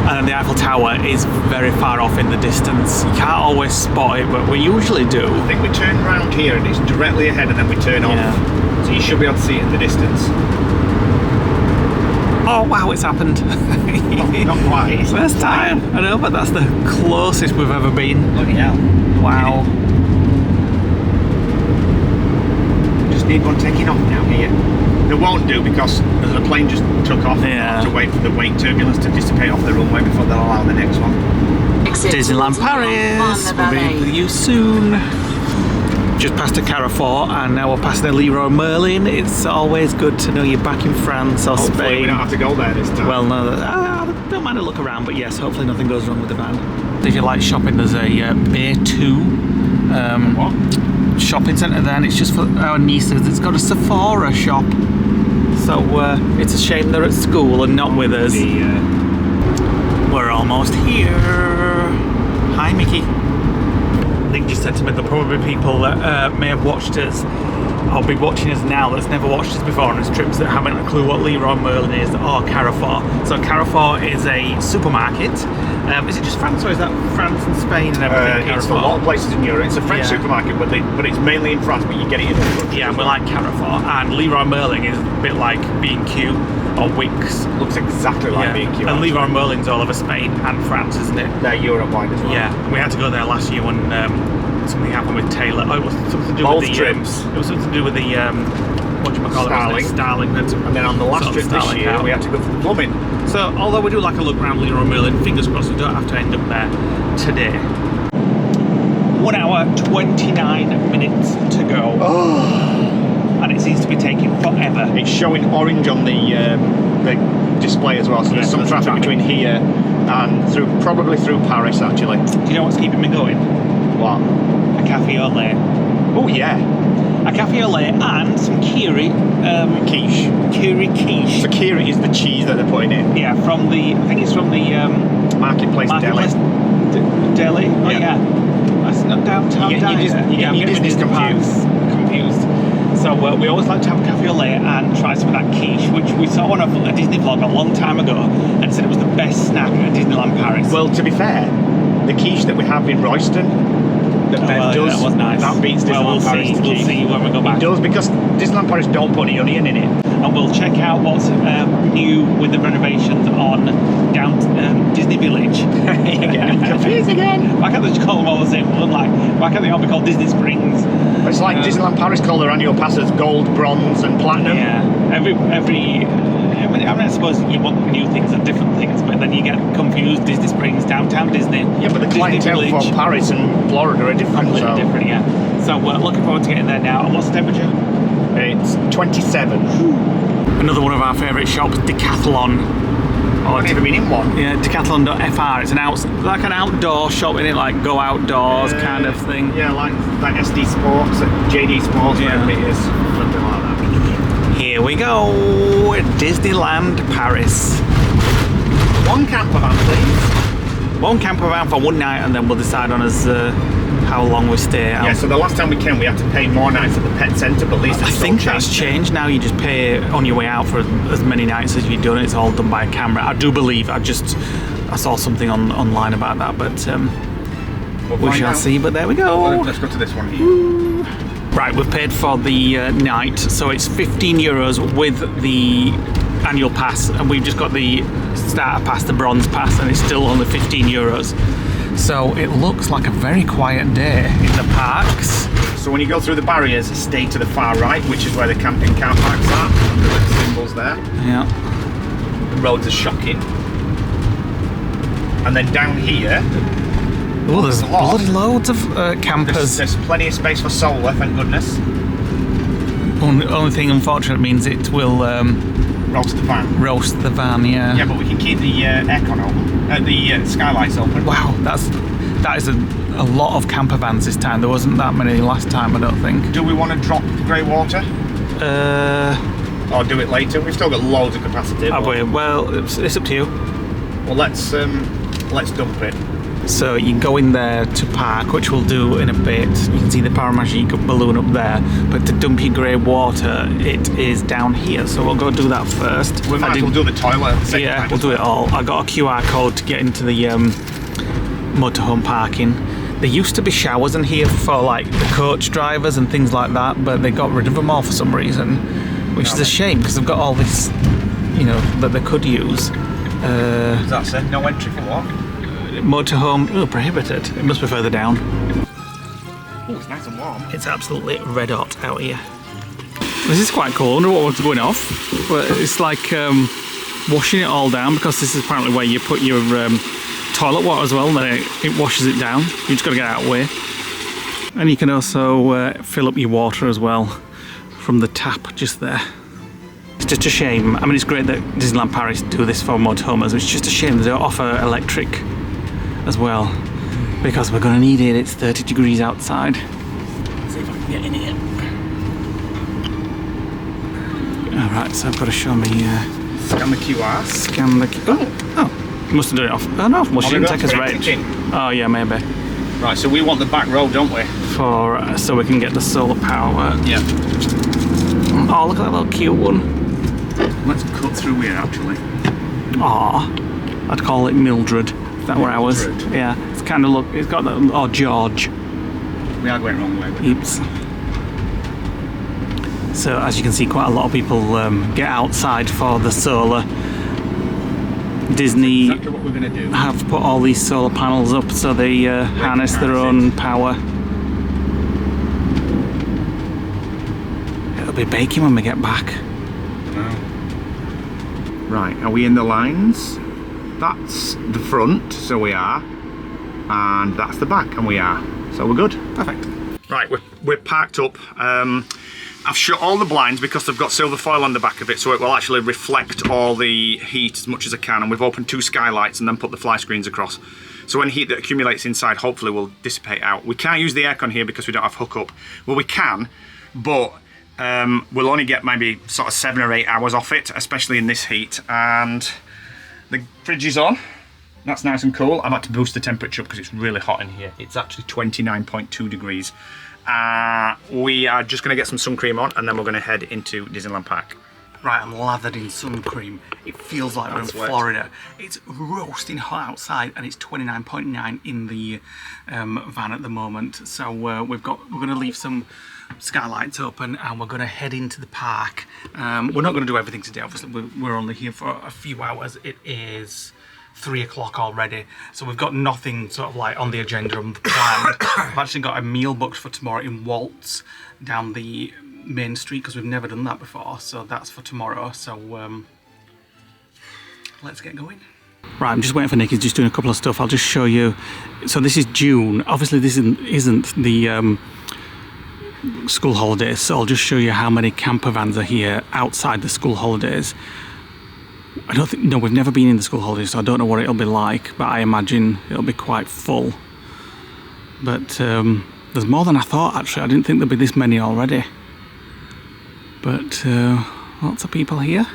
Speaker 1: And then the Eiffel Tower is very far off in the distance. You can't always spot it, but we usually do.
Speaker 2: I think we turn around here and it's directly ahead and then we turn off. So you should be able to see it in the distance.
Speaker 1: Oh wow, it's happened.
Speaker 2: Not quite.
Speaker 1: First time. I know, but that's the closest we've ever been.
Speaker 2: Bloody hell.
Speaker 1: Wow.
Speaker 2: Just need one taking off now here. They won't do because the plane just took off.
Speaker 1: Yeah.
Speaker 2: To wait for the wake turbulence to dissipate off the runway before they'll allow the next one.
Speaker 1: Disneyland Paris. We'll be with you soon. Just past a Carrefour and now we're passing a Leroy Merlin. It's always good to know you're back in France or
Speaker 2: Hopefully
Speaker 1: Spain.
Speaker 2: we don't have to go there this time.
Speaker 1: Well, no, I don't mind a look around, but yes, hopefully nothing goes wrong with the van. If you like shopping, there's a Bay 2 shopping centre there, and it's just for our nieces. It's got a Sephora shop. So it's a shame they're at school and not with us. We're almost here. Hi, Mickey. I think just said to me there'll probably be people that may have watched us or be watching us now that's never watched us before on his trips that haven't a clue what Leroy Merlin is or Carrefour. So Carrefour is a supermarket. Is it just France or is that France and Spain and everything?
Speaker 2: It's a lot of places in Europe. It's a French supermarket, but it's mainly in France, but you get it in other countries.
Speaker 1: Yeah, we like Carrefour. And Leroy Merlin is a bit like B&Q or Wickes.
Speaker 2: Looks exactly like B&Q.
Speaker 1: And Leroy Merlin's all over Spain and France, isn't it?
Speaker 2: They're Europe-wide as well.
Speaker 1: Yeah, we had to go there last year when something happened with Taylor. Oh, it was something to do
Speaker 2: Both
Speaker 1: with the
Speaker 2: trips.
Speaker 1: It was something to do with the
Speaker 2: Starling.
Speaker 1: Starling.
Speaker 2: And then on the last trip this year, we had to go for the plumbing.
Speaker 1: So, although we do like a look around Leroy Merlin, fingers crossed we don't have to end up there today. 1 hour, 29 minutes to go. And it seems to be taking forever.
Speaker 2: It's showing orange on the display as well, so there's some traffic between here and probably through Paris actually.
Speaker 1: Do you know what's keeping me going?
Speaker 2: What?
Speaker 1: A cafe au lait.
Speaker 2: Oh yeah.
Speaker 1: A cafe au lait and some Kiri
Speaker 2: quiche.
Speaker 1: Kiri quiche.
Speaker 2: So Kiri is the cheese that they're putting in.
Speaker 1: Yeah, I think it's from the
Speaker 2: Marketplace Deli.
Speaker 1: Deli? Oh yeah. That's not downtown.
Speaker 2: You get Disney
Speaker 1: confused. So we always like to have a cafe au lait and try some of that quiche, which we saw on a Disney vlog a long time ago and said it was the best snack at Disneyland Paris.
Speaker 2: Well, to be fair, the quiche that we have in Royston that Bev does,
Speaker 1: that was nice.
Speaker 2: that beats Disneyland Paris.
Speaker 1: We'll see when we go back.
Speaker 2: It does, because Disneyland Paris don't put any onion in it.
Speaker 1: And we'll check out what's new with the renovations on Disney Village.
Speaker 2: Confused again.
Speaker 1: Why can't they just call them all the same one? Like, why can't they all be called Disney Springs?
Speaker 2: It's like Disneyland Paris call their annual passes gold, bronze and platinum.
Speaker 1: Yeah, I suppose you want new things and different things, but then you get confused. Disney Springs, Downtown Disney.
Speaker 2: Yeah, but the
Speaker 1: Disney
Speaker 2: clientele
Speaker 1: Village.
Speaker 2: for Paris and Florida are different.
Speaker 1: Completely different, yeah. So we're looking forward to getting there now. And what's the temperature?
Speaker 2: It's 27.
Speaker 1: Another one of our favourite shops, Decathlon.
Speaker 2: I've never been in one.
Speaker 1: Yeah, Decathlon.fr. It's like an outdoor shop, isn't it? Like go outdoors kind of thing.
Speaker 2: Yeah, like SD Sports, JD Sports, whatever it is. Something like that.
Speaker 1: Here we go, Disneyland Paris.
Speaker 2: One camper van, please.
Speaker 1: One camper van for one night, and then we'll decide on how long we stay out.
Speaker 2: Yeah, so the last time we came, we had to pay more nights at the pet centre, but at least
Speaker 1: I think that's changed now. You just pay on your way out for as many nights as you've done. It's all done by camera. I do believe. I saw something online about that, but we shall see. But there we go.
Speaker 2: Well, let's go to this one here.
Speaker 1: Right, we've paid for the night, so it's €15 with the annual pass, and we've just got the starter pass, the bronze pass, and it's still only €15. So it looks like a very quiet day in the parks.
Speaker 2: So when you go through the barriers, stay to the far right, which is where the camping car parks are. The little symbols there.
Speaker 1: Yeah.
Speaker 2: The roads are shocking. And then down here,
Speaker 1: Oh, there's bloody loads of campers.
Speaker 2: there's plenty of space for solar, thank goodness.
Speaker 1: Only thing unfortunate means it will
Speaker 2: Roast the van.
Speaker 1: roast the van, yeah.
Speaker 2: Yeah, but we can keep the aircon open, the skylights open.
Speaker 1: Wow, that is a lot of camper vans this time. There wasn't that many last time, I don't think.
Speaker 2: Do we want to drop grey water? Or do it later? We've still got loads of capacity.
Speaker 1: Well, it's up to you.
Speaker 2: Well, let's dump it.
Speaker 1: So you can go in there to park, which we'll do in a bit. You can see the paramagique balloon up there. But to dump your grey water, it is down here. So we'll go do that first.
Speaker 2: We might as well do the toilet.
Speaker 1: Yeah, we'll do it all. I got a QR code to get into the motorhome parking. There used to be showers in here for like the coach drivers and things like that, but they got rid of them all for some reason, which is a shame because they've got all this, that they could use.
Speaker 2: Does that say no entry for what?
Speaker 1: Motorhome, prohibited. It must be further down.
Speaker 2: Oh, it's nice and warm.
Speaker 1: It's absolutely red hot out here. This is quite cool. I wonder what's going off. But it's like washing it all down, because this is apparently where you put your toilet water as well, and then it washes it down. You just got to get out of the way. And you can also fill up your water as well from the tap just there. It's just a shame. I mean, it's great that Disneyland Paris do this for motorhomes. It's just a shame they don't offer electric as well, because we're going to need it. It's 30 degrees outside. Let's see if I can get in here. Alright, so I've got to show me...
Speaker 2: Scan the QR.
Speaker 1: Scan the... Oh, you must have done it off... Oh no, well, she didn't take us right. Oh yeah, maybe.
Speaker 2: Right, so we want the back row, don't we?
Speaker 1: So we can get the solar power.
Speaker 2: Yeah.
Speaker 1: Oh, look at that little cute one.
Speaker 2: Let's cut through here, actually.
Speaker 1: Aw, I'd call it Mildred. Is that where I was?
Speaker 2: Mildred.
Speaker 1: Yeah, it's kind of it's got that... Oh, George.
Speaker 2: We are going the wrong way.
Speaker 1: Oops. So as you can see, quite a lot of people get outside for the solar. Disney
Speaker 2: Exactly what we're going to do.
Speaker 1: have put all these solar panels up so they harness their own power. It'll be baking when we get back.
Speaker 2: Right, are we in the lines? That's the front, so we are. And that's the back, and we are. So we're good. Perfect. Right, we're parked up. I've shut all the blinds because they've got silver foil on the back of it, so it will actually reflect all the heat as much as I can. And we've opened 2 skylights and then put the fly screens across. So any heat that accumulates inside hopefully will dissipate out. We can't use the aircon here because we don't have hookup. Well, we can, but we'll only get maybe sort of 7 or 8 hours off it, especially in this heat. And the fridge is on. That's nice and cool. I've had to boost the temperature up because it's really hot in here. It's actually 29.2 degrees. We are just going to get some sun cream on, and then we're going to head into Disneyland Park.
Speaker 1: Right, I'm lathered in sun cream. It feels like we're in Florida. It's roasting hot outside, and it's 29.9 in the van at the moment. So we're going to leave some skylights open, and we're going to head into the park. We're not going to do everything today. Obviously, we're only here for a few hours. It is 3 o'clock already, so we've got nothing sort of like on the agenda and planned. I've actually got a meal booked for tomorrow in Waltz down the main street because we've never done that before, so that's for tomorrow. So let's get going. Right, I'm just waiting for Nick. He's just doing a couple of stuff. I'll just show you. So this is June. Obviously this isn't the school holidays, so I'll just show you how many camper vans are here outside the school holidays. No, we've never been in the school holidays, so I don't know what it'll be like, but I imagine it'll be quite full. But there's more than I thought, actually. I didn't think there'd be this many already. But lots of people here.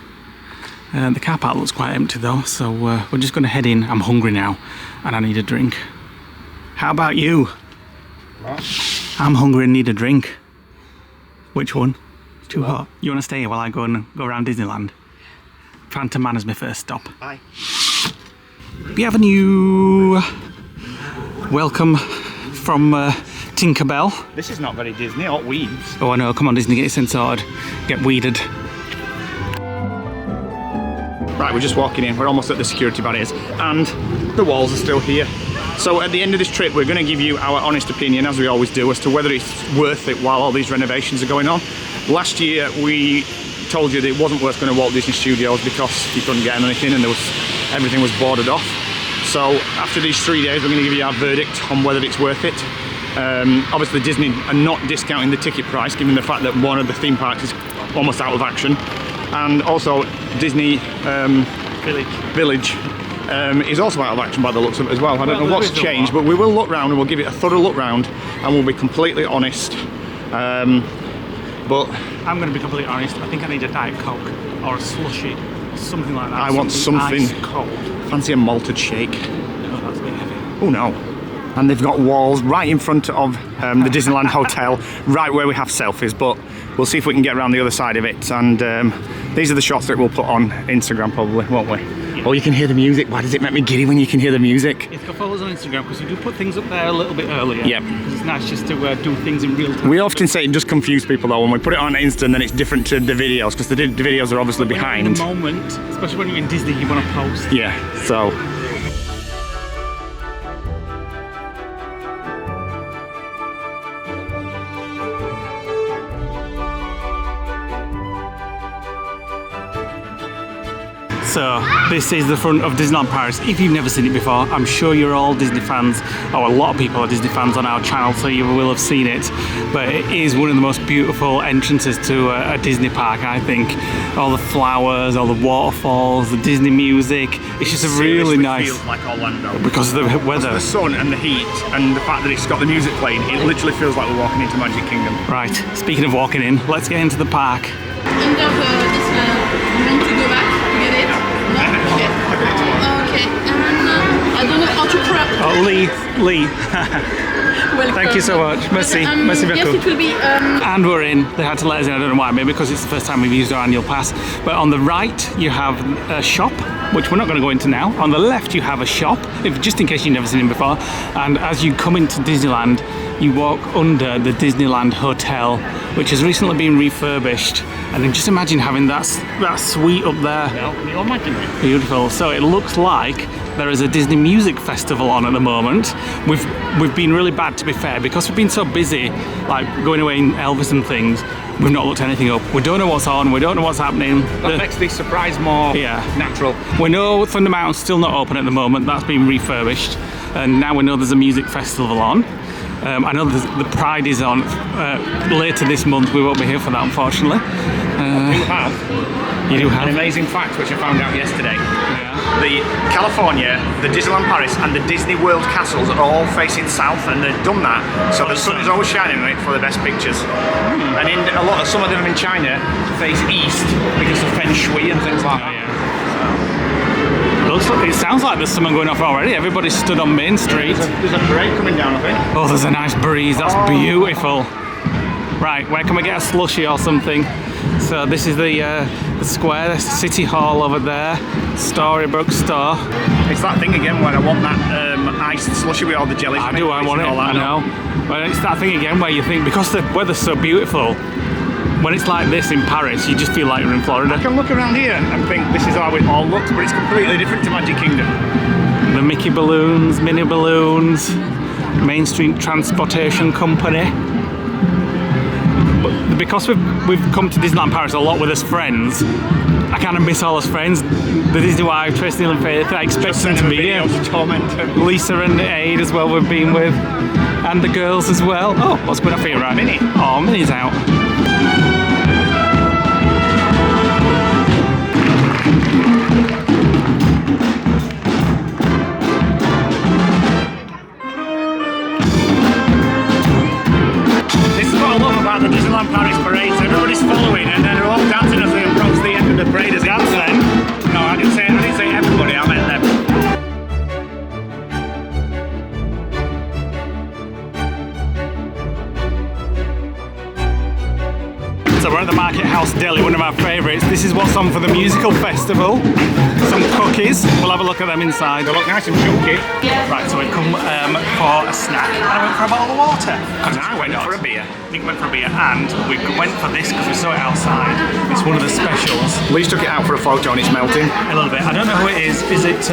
Speaker 1: The car park looks quite empty though, so we're just going to head in. I'm hungry now, and I need a drink. How about you?
Speaker 2: What?
Speaker 1: I'm hungry and need a drink. Which one? It's too hot. You want to stay here while I go around Disneyland? Phantom Manor's my first stop.
Speaker 2: Bye.
Speaker 1: Bienvenue. Welcome from Tinkerbell.
Speaker 2: This is not very Disney, or weeds.
Speaker 1: Oh, I know. Come on, Disney, get your sense sorted. Get weeded.
Speaker 2: Right, we're just walking in. We're almost at the security barriers, and the walls are still here. So at the end of this trip, we're going to give you our honest opinion, as we always do, as to whether it's worth it while all these renovations are going on. Last year, we told you that it wasn't worth going to Walt Disney Studios because you couldn't get anything and everything was boarded off. So after these 3 days, we're going to give you our verdict on whether it's worth it. Obviously Disney are not discounting the ticket price, given the fact that one of the theme parks is almost out of action, and also Disney Village is also out of action by the looks of it as well. I don't know what's changed, but we will look round and we'll give it a thorough look round, and we'll be completely honest. But
Speaker 1: I'm going to be completely honest. I think I need a Diet Coke or a slushie, something like that.
Speaker 2: I want something
Speaker 1: ice cold.
Speaker 2: Fancy a malted shake.
Speaker 1: No, that's a bit heavy.
Speaker 2: Oh no. And they've got walls right in front of the Disneyland Hotel, right where we have selfies, but we'll see if we can get around the other side of it. And these are the shots that we'll put on Instagram probably, won't we? Yeah. Oh, you can hear the music. Why does it make me giddy when you can hear the music?
Speaker 1: It's got followers on Instagram because you do put things up there a little bit earlier.
Speaker 2: Yep.
Speaker 1: Because it's nice just to do things in real time.
Speaker 2: We often say it does confuse people though when we put it on Insta, and then it's different to the videos, because the videos are obviously behind.
Speaker 1: In the moment, especially when you're in Disney, you want to post.
Speaker 2: Yeah, so.
Speaker 1: So this is the front of Disneyland Paris. If you've never seen it before, I'm sure you're all Disney fans, or a lot of people are Disney fans on our channel, so you will have seen it. But it is one of the most beautiful entrances to a Disney park, I think. All the flowers, all the waterfalls, the Disney music. It's just a really nice.
Speaker 2: Feels like Orlando
Speaker 1: because of the weather,
Speaker 2: the sun and the heat, and the fact that it's got the music playing. It literally feels like we're walking into Magic Kingdom.
Speaker 1: Right. Speaking of walking in, let's get into the park.
Speaker 6: End of Disneyland. You want to go back? You get it? No? Okay. And I don't know how to prep.
Speaker 1: Oh, Lee.
Speaker 6: Welcome.
Speaker 1: Thank you so much. Merci. Merci beaucoup.
Speaker 6: Yes, it will be.
Speaker 1: And we're in. They had to let us in. I don't know why. Maybe because it's the first time we've used our annual pass. But on the right, you have a shop, which we're not going to go into now. On the left, you have a shop, just in case you've never seen it before. And as you come into Disneyland, you walk under the Disneyland Hotel, which has recently been refurbished. And then just imagine having that suite up there.
Speaker 2: Can you imagine it?
Speaker 1: Beautiful. So it looks like there is a Disney music festival on at the moment. We've been really bad, to be fair, because we've been so busy, like going away in Elvis and things. We've not looked anything up. We don't know what's on. We don't know what's happening.
Speaker 2: That makes the surprise more natural.
Speaker 1: We know Thunder Mountain's still not open at the moment. That's been refurbished, and now we know there's a music festival on. I know the Pride is on later this month. We won't be here for that, unfortunately. You do have
Speaker 2: an amazing fact which I found out yesterday. The California, the Disneyland Paris, and the Disney World castles are all facing south, and they've done that so the sun is always shining on it for the best pictures. And in some of them in China face east because of feng shui and things like that.
Speaker 1: It sounds like there's someone going off already. Everybody's stood on Main Street.
Speaker 2: There's a parade coming down, I think.
Speaker 1: Oh, there's a nice breeze. That's beautiful. Right, where can we get a slushie or something? So this is the square, City Hall over there, Storybook store.
Speaker 2: It's that thing again where I want that iced slushy with all the jellies.
Speaker 1: I want it, I know. But it's that thing again where you think, because the weather's so beautiful, when it's like this in Paris, you just feel like you're in Florida.
Speaker 2: I can look around here and think this is how it all looks, but it's completely different to Magic Kingdom.
Speaker 1: The Mickey balloons, Minnie balloons, Main Street Transportation Company. But because we've come to Disneyland Paris a lot with us friends, I kind of miss all us friends. The Disney wife, Tracy and Faith, I expect them to be here. Lisa and Aid as well we've been with. And the girls as well. Oh, what's going on for you, right?
Speaker 2: Minnie.
Speaker 1: Oh, Minnie's out.
Speaker 2: This is what I love about the Disneyland Paris parades. Everybody's following and then they're all dancing as they approach the end of the parade. As dance then? No, I didn't say everybody, I meant them.
Speaker 1: So we're at the Market House Deli, one of our favourites. This is what's on for the musical festival. Some cookies. We'll have a look at them inside.
Speaker 2: They look nice and chunky.
Speaker 1: Right, so we've come for a snack. And I went for a bottle of water.
Speaker 2: And I went for a beer.
Speaker 1: Nick went for a beer, and we went for this because we saw it outside. It's one of the specials.
Speaker 2: Lee's took it out for a photo and it's melting.
Speaker 1: A little bit. I don't know who it is. Is it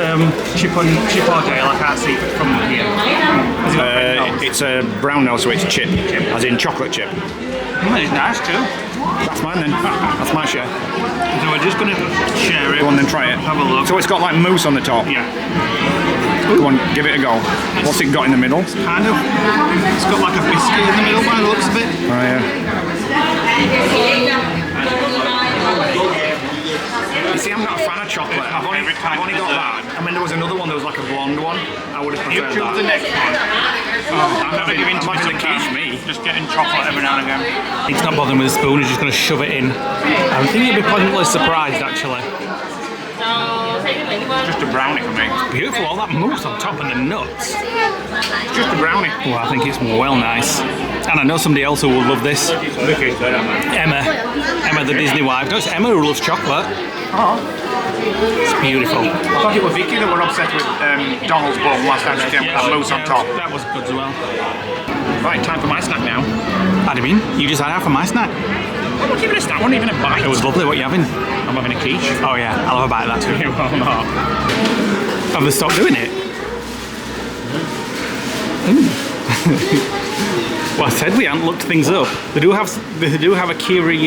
Speaker 1: Chip or Dale? I can't see it from here. Has it got a red nose?
Speaker 2: It's a brown nose, so it's chip, as in chocolate chip.
Speaker 1: It's nice too.
Speaker 2: That's mine then. That's my share.
Speaker 1: So we're just going to share it.
Speaker 2: Go on then, try it.
Speaker 1: Have a look.
Speaker 2: So it's got like mousse on the top.
Speaker 1: Yeah.
Speaker 2: Go on, give it a go. What's it got in the middle?
Speaker 1: Kind of. It's got like a biscuit in the middle by the looks of it.
Speaker 2: Oh yeah. You see, I'm not a fan of chocolate. I've only got that. I mean, there was another one. There was like a blonde one. I would have preferred that.
Speaker 1: The next one.
Speaker 2: I'm never giving too much of the quiche, me.
Speaker 1: Just getting chocolate every now and again. He's not bothering with a spoon. He's just going to shove it in. I think you'd be pleasantly surprised, actually.
Speaker 2: Just a brownie for me.
Speaker 1: Beautiful, all that mousse on top and the nuts.
Speaker 2: It's just a brownie.
Speaker 1: Well, I think it's well nice. And I know somebody else who will love this. Emma, the Disney wife. No, it's Emma who loves chocolate.
Speaker 2: Oh.
Speaker 1: It's beautiful.
Speaker 2: I thought it was Vicky that were obsessed with Donald's bun last time she came with that mousse on top.
Speaker 1: That was good as well.
Speaker 2: Right, time for my snack now.
Speaker 1: How do you mean? You just had half of my snack.
Speaker 2: I'm not giving a snack, not even a bite.
Speaker 1: It was lovely. What are you having?
Speaker 2: I'm having a quiche.
Speaker 1: Oh yeah, I'll have a bite of that too.
Speaker 2: You will not.
Speaker 1: Have they stopped doing it? Well, I said we hadn't looked things up. They do have a Kiri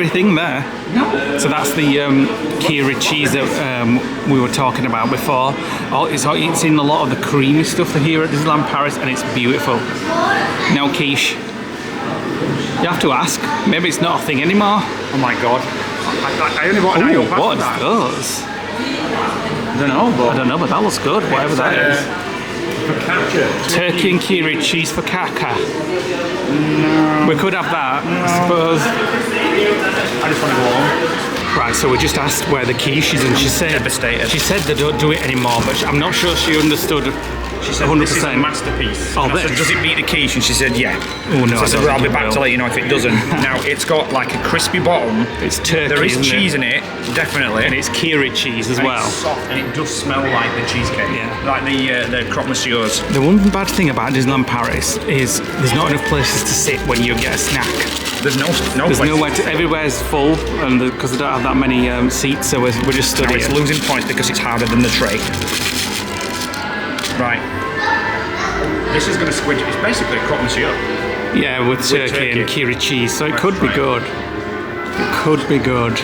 Speaker 1: thing there. No. So that's the Kiri cheese that we were talking about before. It's in a lot of the creamy stuff here at Disneyland Paris, and it's beautiful. No quiche. You have to ask. Maybe it's not a thing anymore.
Speaker 2: Oh my god. I only bought an eye up
Speaker 1: what
Speaker 2: after
Speaker 1: are those?
Speaker 2: I don't know,
Speaker 1: but that looks good. Whatever that is.
Speaker 2: Focaccia.
Speaker 1: Turkey and Kiri cheese focaccia.
Speaker 2: No.
Speaker 1: We could have that, I suppose.
Speaker 2: I just want to go home.
Speaker 1: Right, so we just asked where the quiche is, and she said
Speaker 2: Devastated.
Speaker 1: She said they don't do it anymore, but I'm not sure she understood.
Speaker 2: She said 100%. This is a masterpiece.
Speaker 1: Oh,
Speaker 2: I said, does it beat the quiche? And she said, yeah.
Speaker 1: Oh no,
Speaker 2: so I said, well, I'll be back to let you know if it doesn't. Now, it's got like a crispy bottom.
Speaker 1: It's turkey.
Speaker 2: There is cheese in it, definitely.
Speaker 1: And it's Kiri cheese as well.
Speaker 2: It's soft, and it does smell like the cheesecake.
Speaker 1: Yeah.
Speaker 2: Like the croque monsieurs.
Speaker 1: The one bad thing about Disneyland Paris is there's not enough places to sit when you get a snack.
Speaker 2: There's
Speaker 1: There's nowhere to. Everywhere's full, and because they don't have that many seats, so we're just studying.
Speaker 2: Now it's losing points because it's harder than the tray. Right. This is going to squidge. It's basically a croque monsieur.
Speaker 1: Yeah, with turkey and Kiri cheese, so it could be good. It could be good.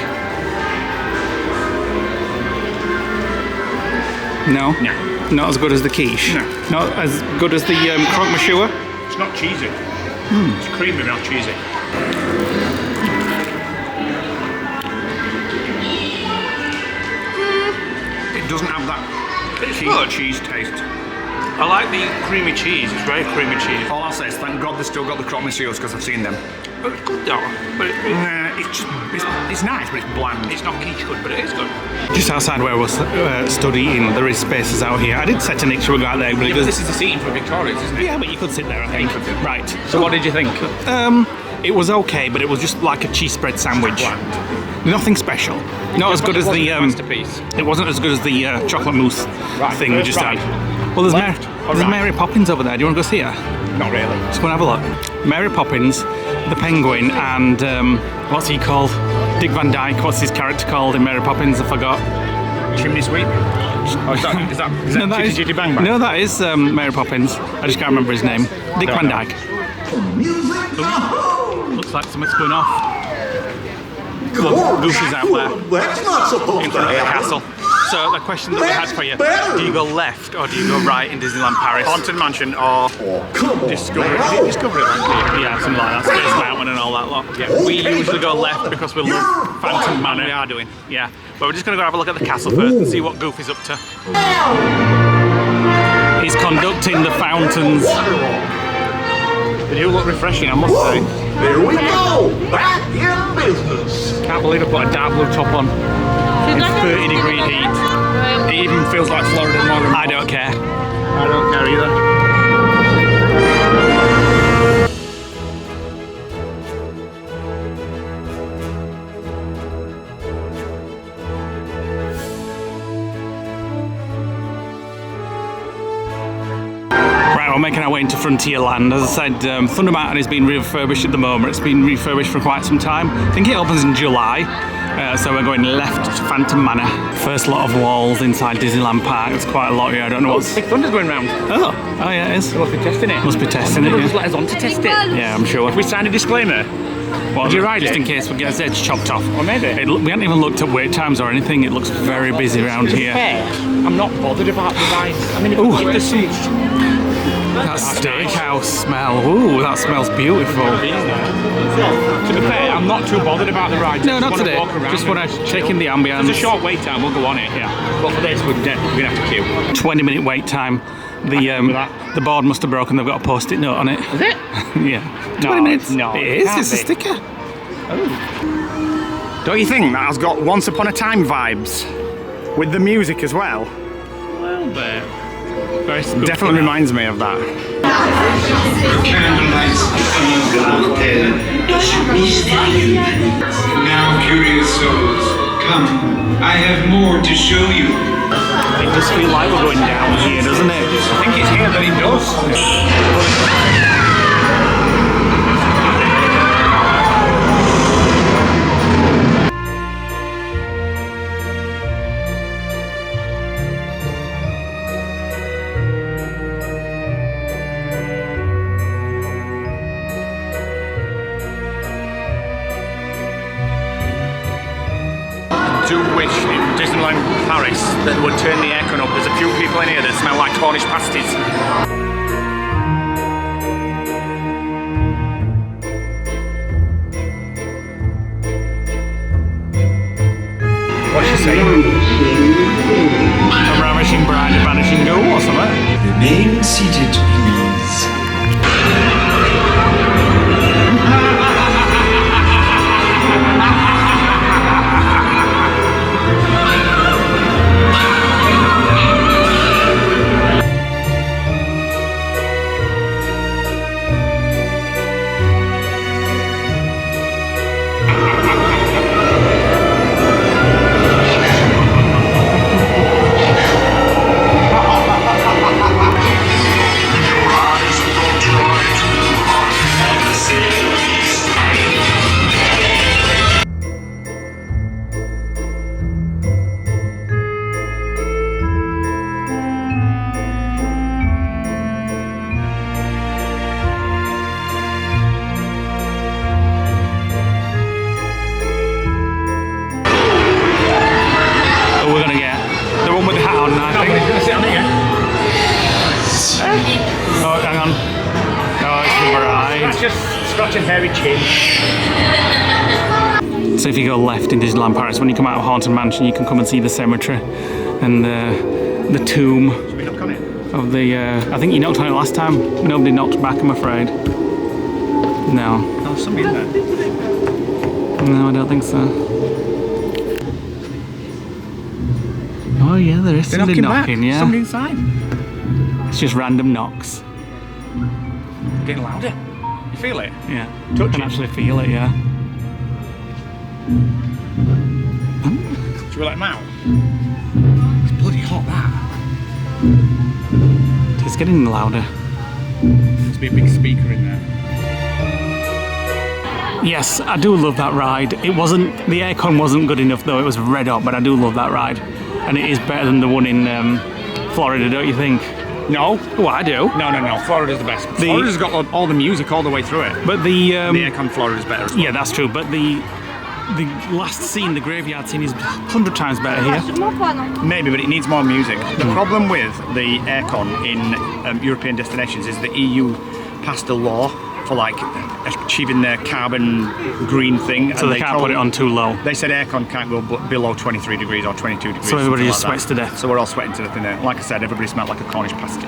Speaker 1: No?
Speaker 2: No.
Speaker 1: Not as good as the quiche?
Speaker 2: No.
Speaker 1: Not as good as the croque monsieur?
Speaker 2: It's not cheesy. It's creamy, but not cheesy. It doesn't have that cheese taste.
Speaker 1: I like the creamy cheese. It's very creamy cheese.
Speaker 2: All I'll say is thank God they've still got the croque monsieurs because I've seen them.
Speaker 1: But it's good though. But
Speaker 2: it's nice, but it's bland.
Speaker 1: it's not quiche good, but it is good. Just outside where we're studying, there is spaces out here. I did say to Nick, should we go out there? But
Speaker 2: This is the seating for Victoria's, isn't it?
Speaker 1: yeah, but you could sit there, I think.
Speaker 2: You could do.
Speaker 1: Right.
Speaker 2: So what did you think?
Speaker 1: It was okay, but it was just like a cheese spread sandwich. Nothing special. Not as good as the
Speaker 2: masterpiece.
Speaker 1: It wasn't as good as the chocolate mousse thing we just had. Well, there's Mary Poppins over there. Do you want to go see her?
Speaker 2: Not really.
Speaker 1: Just go and have a look. Mary Poppins, the penguin, and what's he called? Dick Van Dyke. What's his character called in Mary Poppins? I forgot.
Speaker 2: Chimney sweep? Oh, is that Chitty Chitty Bang Bang?
Speaker 1: No, that is Mary Poppins. I just can't remember his name. Dick Van Dyke. Looks like something's going off. Look, Goose is out there.
Speaker 7: That's not supposed
Speaker 1: In front of the castle. So the question that we had for you, do you go left or do you go right in Disneyland Paris?
Speaker 2: Haunted Mansion or Discoveryland?
Speaker 1: Yeah, something like that. Space Mountain and all that lot. Yeah, we usually go left because we love Phantom Manor. We are doing, yeah. But we're just going to go have a look at the castle first and see what Goof is up to. He's conducting the fountains.
Speaker 2: They do look refreshing, I must say.
Speaker 7: There we go! Back in business!
Speaker 1: Can't believe I put a dark blue top on. In 30-degree heat.
Speaker 2: It even feels like Florida more than
Speaker 1: I don't care.
Speaker 2: I don't care either.
Speaker 1: We're making our way into Frontierland. As I said, Thunder Mountain is being refurbished at the moment. It's been refurbished for quite some time. I think it opens in July. So we're going left to Phantom Manor. First lot of walls inside Disneyland Park. There's quite a lot here. I don't know what's...
Speaker 2: Big Thunder's going round.
Speaker 1: Oh yeah, it is.
Speaker 2: They must be testing it.
Speaker 1: Must be testing it,
Speaker 2: Just
Speaker 1: yeah.
Speaker 2: let us on to test it.
Speaker 1: Yeah, I'm sure.
Speaker 2: We signed a disclaimer.
Speaker 1: Well,
Speaker 2: Did you ride
Speaker 1: just
Speaker 2: it?
Speaker 1: in case we get his edge chopped off.
Speaker 2: Or maybe.
Speaker 1: We haven't even looked at wait times or anything. It looks very busy around here.
Speaker 2: Fair. I'm not bothered about the rides. I mean, if there's some...
Speaker 1: That steakhouse smell. Ooh, that smells beautiful.
Speaker 2: To be fair, I'm not too bothered about the rides.
Speaker 1: No,
Speaker 2: I
Speaker 1: not
Speaker 2: just
Speaker 1: today.
Speaker 2: wanna walk around
Speaker 1: Just want to
Speaker 2: and
Speaker 1: check
Speaker 2: chill.
Speaker 1: in the ambience.
Speaker 2: There's a short wait time, we'll go on it.
Speaker 1: Yeah.
Speaker 2: But for this, we're going to have to queue.
Speaker 1: 20-minute wait time. The board must have broken. They've got a post-it note on it.
Speaker 2: Is it?
Speaker 1: Yeah.
Speaker 2: No,
Speaker 1: 20 minutes.
Speaker 2: no,
Speaker 1: It
Speaker 2: it
Speaker 1: is.
Speaker 2: can't
Speaker 1: It's a
Speaker 2: be.
Speaker 1: sticker.
Speaker 2: Don't you think that has got Once Upon a Time vibes? With the music as well?
Speaker 1: Well, there. Very spooky.
Speaker 2: Definitely reminds me of that.
Speaker 8: Candlelight Hotel mystérieux. Now, curious souls, come. I have more to show you.
Speaker 1: It does feel like we're going down here, doesn't it?
Speaker 2: I think it's here that it does. I do wish in Disneyland Paris that would turn the aircon up. There's a few people in here that smell like Cornish pasties. What's she saying? A ravishing bride, a vanishing ghoul or something?
Speaker 8: Remain seated, please.
Speaker 1: We're gonna get the one with the hat on, I think. Oh, hang on. Oh, it's the bride.
Speaker 2: That's just scratching hairy chin.
Speaker 1: So if you go left in Disneyland Paris, when you come out of Haunted Mansion, you can come and see the cemetery and the tomb
Speaker 2: Should we knock on it?
Speaker 1: of the. I think you knocked on it last time. Nobody knocked back, I'm afraid. No,
Speaker 2: Oh, there's somebody in there.
Speaker 1: no, I don't think so. Oh yeah, there is
Speaker 2: They're
Speaker 1: somebody
Speaker 2: knocking back.
Speaker 1: yeah.
Speaker 2: Somebody inside.
Speaker 1: It's just random knocks.
Speaker 2: Getting louder. You feel it?
Speaker 1: Yeah.
Speaker 2: Touch
Speaker 1: I can
Speaker 2: it.
Speaker 1: actually feel it, yeah.
Speaker 2: Should we let him out? It's bloody hot, that.
Speaker 1: It's getting louder.
Speaker 2: Must be a big speaker in there.
Speaker 1: Yes, I do love that ride. It wasn't, the aircon wasn't good enough though, it was red hot, but I do love that ride. And it is better than the one in Florida, don't you think?
Speaker 2: No.
Speaker 1: Oh, I do.
Speaker 2: No. Florida's the best. Florida's got all the music all the way through it.
Speaker 1: But the
Speaker 2: aircon Florida's better as well.
Speaker 1: yeah, that's true. But the last scene, the graveyard scene, is 100 times better here.
Speaker 2: Maybe, but it needs more music. The problem with the aircon in European destinations is the EU passed a law for like achieving their carbon green thing.
Speaker 1: So they can't put it on too low.
Speaker 2: They said aircon can't go below 23 degrees or 22 degrees.
Speaker 1: So everybody just
Speaker 2: something
Speaker 1: sweats to death.
Speaker 2: So we're all sweating to death in there. Like I said, everybody smelled like a Cornish pasty.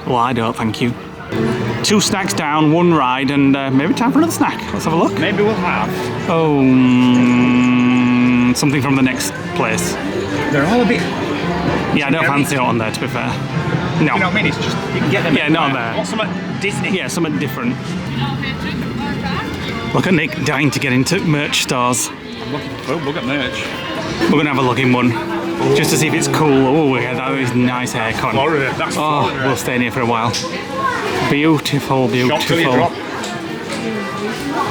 Speaker 1: Well, I don't, thank you. 2 snacks down, 1 ride, and maybe time for another snack. Let's have a look.
Speaker 2: Maybe we'll have.
Speaker 1: Oh, something from the next place.
Speaker 2: They're all a bit.
Speaker 1: Yeah, I don't fancy it on there, to be fair. No.
Speaker 2: You know what I mean? It's just you can get them.
Speaker 1: Yeah, not there.
Speaker 2: What's some Disney?
Speaker 1: Yeah, something different. Look at Nick dying to get into merch stores.
Speaker 2: Look at merch.
Speaker 1: We're gonna have a look in one, just to see if it's cool. Oh, yeah, that is nice aircon.
Speaker 2: Florida. That's Florida.
Speaker 1: We'll stay in here for a while. Beautiful,
Speaker 2: Shop till you
Speaker 1: beautiful.
Speaker 2: drop.